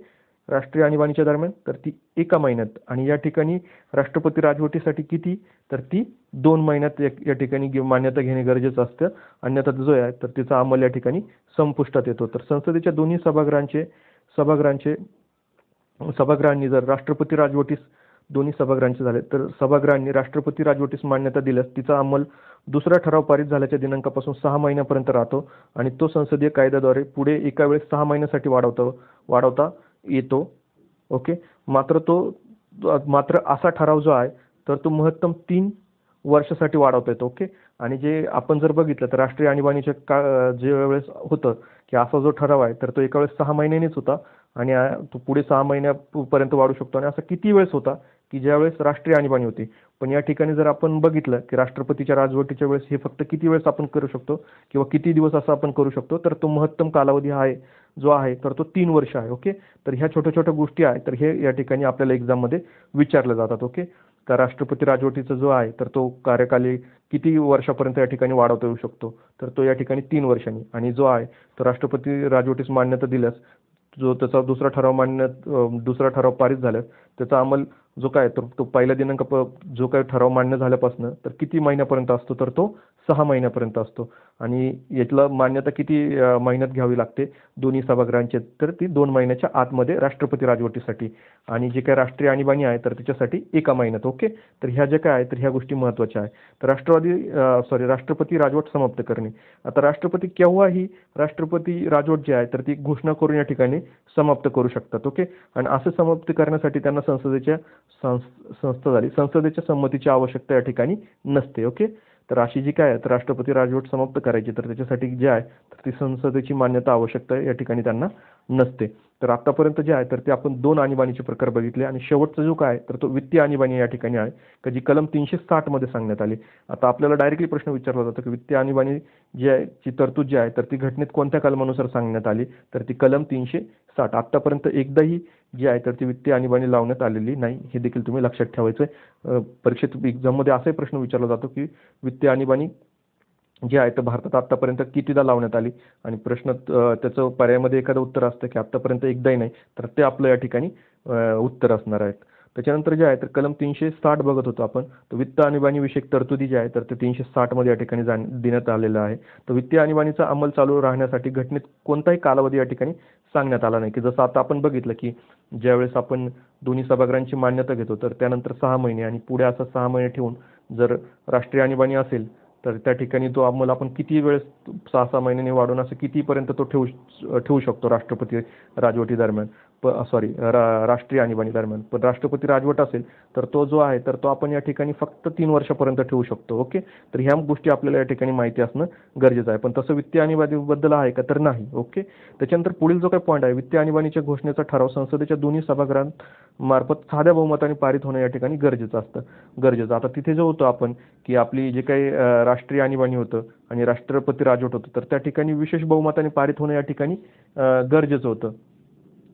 राष्ट्रीय आणीबाणीच्या दरम्यान तर ती 1 महिन्यात आणि या ठिकाणी राष्ट्रपती राजवटीसाठी किती तर ती 2 महिन्यात या ठिकाणी मान्यता घेणे गरजेचं असतं. अन्यथा जो आहे तर तिचा अंमल या ठिकाणी संपुष्टात येतो. तर संसदेच्या दोन्ही सभागृहांनी जर राष्ट्रपती राजवटीस दोन्ही सभागृहांचे झाले तर सभागृहांनी राष्ट्रपती राजवटीस मान्यता दिल्यास तिचा अंमल दुसरा ठराव पारित झाल्याच्या दिनांकापासून 6 महिन्यापर्यंत राहतो आणि तो संसदीय कायद्याद्वारे पुढे एका वेळेस 6 महिन्यासाठी वाढवता येतो. ओके, मात्र असा ठराव जो आहे तर तो महत्तम 3 वर्षासाठी वाढवता येतो. ओके, आणि जे आपण जर बघितलं तर राष्ट्रीय आणीबाणीच्या जे वेळेस होतं की असा जो ठराव आहे तर तो एका वेळेस 6 महिन्यांनीच होता आणि तो पुढे 6 महिन्यापर्यंत वाढू शकतो आणि असा किती वेळेस होता की ज्यावेळेस राष्ट्रीय आणीबाणी होती. पण या ठिकाणी जर आपण बघितलं की राष्ट्रपतीच्या राजवटीच्या वेळेस हे फक्त किती वेळेस आपण करू शकतो किंवा किती दिवस असं आपण करू शकतो तर तो महत्तम कालावधी आहे जो आहे तर तो 3 वर्ष आहे. ओके, तर ह्या छोट्या छोट्या गोष्टी आहेत तर हे या ठिकाणी आपल्याला एक्झाममध्ये विचारलं जातात. ओके, तर राष्ट्रपती राजवटीचा जो आहे तर तो कार्यकाली किती वर्षापर्यंत या ठिकाणी वाढवता येऊ शकतो तर तो या ठिकाणी 3 वर्षांनी आणि जो आहे तो राष्ट्रपती राजवटीस मान्यता दिल्यास जो त्याचा दुसरा ठराव पारित झाल्यास त्याचा अंमल जो काय तर तो पहिल्या जो काय ठराव मान्य झाल्यापासून तर किती महिन्यापर्यंत असतो तर तो 6 महिन्यापर्यंत असतो आणि यातला मान्यता किती महिन्यात घ्यावी लागते दोन्ही सभागृहांची तर ती 2 महिन्याच्या आतमध्ये राष्ट्रपती राजवटीसाठी आणि जे काही राष्ट्रीय आणीबाणी आहे तर त्याच्यासाठी 1 महिन्यात. ओके, तर ह्या ज्या काय आहे तर ह्या गोष्टी महत्त्वाच्या आहे. तर राष्ट्रपती राजवट समाप्त करणे. आता राष्ट्रपती केव्हाही राष्ट्रपती राजवट जी आहे तर ती घोषणा करून या ठिकाणी समाप्त करू शकतात. ओके, आणि असं समाप्त करण्यासाठी त्यांना संसदेच्या संमतीची आवश्यकता या ठिकाणी नसते. ओके, तर अशी जी काय आहे तर राष्ट्रपती राजवट समाप्त करायची तर त्याच्यासाठी जे आहे तर ती संसदेची मान्यता आवश्यकता या ठिकाणी त्यांना नसते. तर आतापर्यंत जे आहे तर ते आपण 2 आणीबाणीचे प्रकार बघितले आणि शेवटचा जो काय आहे तर तो वित्तीय आणीबाणी या ठिकाणी आहे का जी कलम 360 मध्ये सांगण्यात आली. आता आपल्याला डायरेक्टली प्रश्न विचारला जातो की वित्तीय आणीबाणी जी आहे ची तरतूद जी आहे तर ती घटनेत कोणत्या कलमानुसार सांगण्यात आली, तर ती कलम 360. आतापर्यंत एकदाही जी आहे तर ती वित्तीय आणीबाणी लावण्यात आलेली नाही, हे देखील तुम्ही लक्षात ठेवायचं आहे. परीक्षेत एक्झाममध्ये असाही प्रश्न विचारला जातो की वित्तीय आणीबाणी जी आहे तर भारतात आतापर्यंत कितीदा लावण्यात आली आणि प्रश्न त्याचं पर्यायामध्ये एखादं उत्तर असतं की आतापर्यंत एकदाही नाही, तर ते आपलं या ठिकाणी उत्तर असणार आहेत. त्याच्यानंतर जे आहे तर कलम 360 बघत होतो आपण. तर वित्त आणीबाणी विषयक तरतुदी जी आहे तर ते 360 मध्ये या ठिकाणी देण्यात आलेलं आहे. तर वित्तीय आणीबाणीचा अंमल चालू राहण्यासाठी घटनेत कोणताही कालावधी या ठिकाणी सांगण्यात आला नाही, की जसं आता आपण बघितलं की ज्यावेळेस आपण दोन्ही सभागृहांची मान्यता घेतो तर त्यानंतर 6 महिने आणि पुढे असं 6 महिने ठेवून जर राष्ट्रीय आणीबाणी असेल तर त्या ठिकाणी तो अंमल आपण किती वेळेस 6-6 महिन्यांनी वाढवून असं कितीपर्यंत तो ठेवू शकतो राष्ट्रपती राजवटी दरम्यान. सॉरी, राष्ट्रीय आणीबाणी दरम्यान. पण राष्ट्रपती राजवट असेल तर तो जो आहे तर तो आपण या ठिकाणी फक्त 3 वर्षापर्यंत ठेवू शकतो. ओके. तर ह्या गोष्टी आपल्याला या ठिकाणी माहिती असणं गरजेचं आहे. पण तसं वित्तीय आणीबाणीबद्दल आहे का, तर नाही. ओके. त्याच्यानंतर पुढील जो काही पॉईंट आहे, वित्तीय आणीबाणीच्या घोषणेचा ठराव संसदेच्या दोन्ही सभागृहांमार्फत साध्या बहुमताने पारित होणं या ठिकाणी गरजेचं असतं. आता तिथे जो होतो आपण की आपली जे काही राष्ट्रीय आणीबाणी होतं आणि राष्ट्रपती राजवट होतं तर त्या ठिकाणी विशेष बहुमताने पारित होणं या ठिकाणी गरजेचं होतं.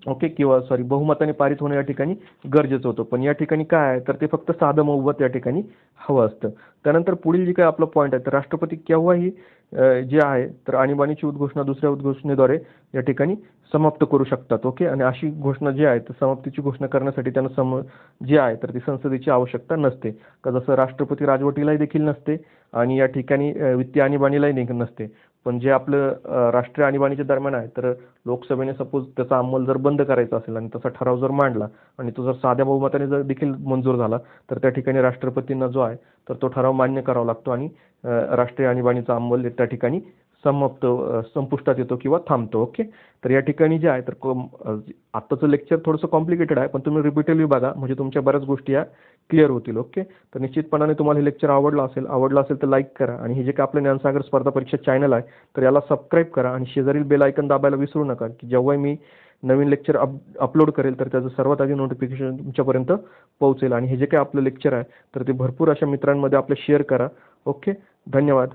ओके. किंवा सॉरी, बहुमताने पारित होणं या ठिकाणी गरजेचं होतं. पण या ठिकाणी काय आहे तर ते फक्त साधं बहुमत या ठिकाणी हवं असतं. त्यानंतर पुढील जी काही आपला पॉईंट आहे तर राष्ट्रपती केव्हाही जे आहे तर आणीबाणीची उद्घोषणा दुसऱ्या उद्घोषणेद्वारे या ठिकाणी समाप्त करू शकतात. ओके. आणि अशी घोषणा जी आहे तर समाप्तीची घोषणा करण्यासाठी त्यांना जी आहे तर ती संसदेची आवश्यकता नसते. का जसं राष्ट्रपती राजवटीलाही देखील नसते आणि या ठिकाणी वित्तीय आणीबाणीलाही देखील नसते. पण जे आपलं राष्ट्रीय आणीबाणीच्या दरम्यान आहे तर लोकसभेने सपोज त्याचा अंमल जर बंद करायचा असेल आणि तसा ठराव जर मांडला आणि तो जर साध्या बहुमताने जर देखील मंजूर झाला तर त्या ठिकाणी राष्ट्रपतींना जो आहे तर तो ठराव मान्य करावा लागतो आणि राष्ट्रीय आणीबाणीचा अंमल त्या ठिकाणी संपुष्टात येतो किंवा थांबतो. ओके. तर या ठिकाणी जे आहे तर आत्ताचं लेक्चर थोडंसं कॉम्प्लिकेटेड आहे, पण तुम्ही रिपीटेडली बघा म्हणजे तुमच्या बऱ्याच गोष्टी या क्लिअर होतील. ओके. तर निश्चितपणाने तुम्हाला हे लेक्चर आवडलं असेल तर लाईक करा आणि हे जे काही आपलं ज्ञानसागर स्पर्धा परीक्षा चॅनल आहे तर याला सबस्क्राईब करा आणि शेजारील बेल आयकन दाबायला विसरू नका, की जेव्हाही मी नवीन लेक्चर अपलोड करेल तर त्याचं सर्वात आधी नोटिफिकेशन तुमच्यापर्यंत पोहोचेल. आणि हे जे काही आपलं लेक्चर आहे तर ते भरपूर अशा मित्रांमध्ये आपलं शेअर करा. ओके. धन्यवाद.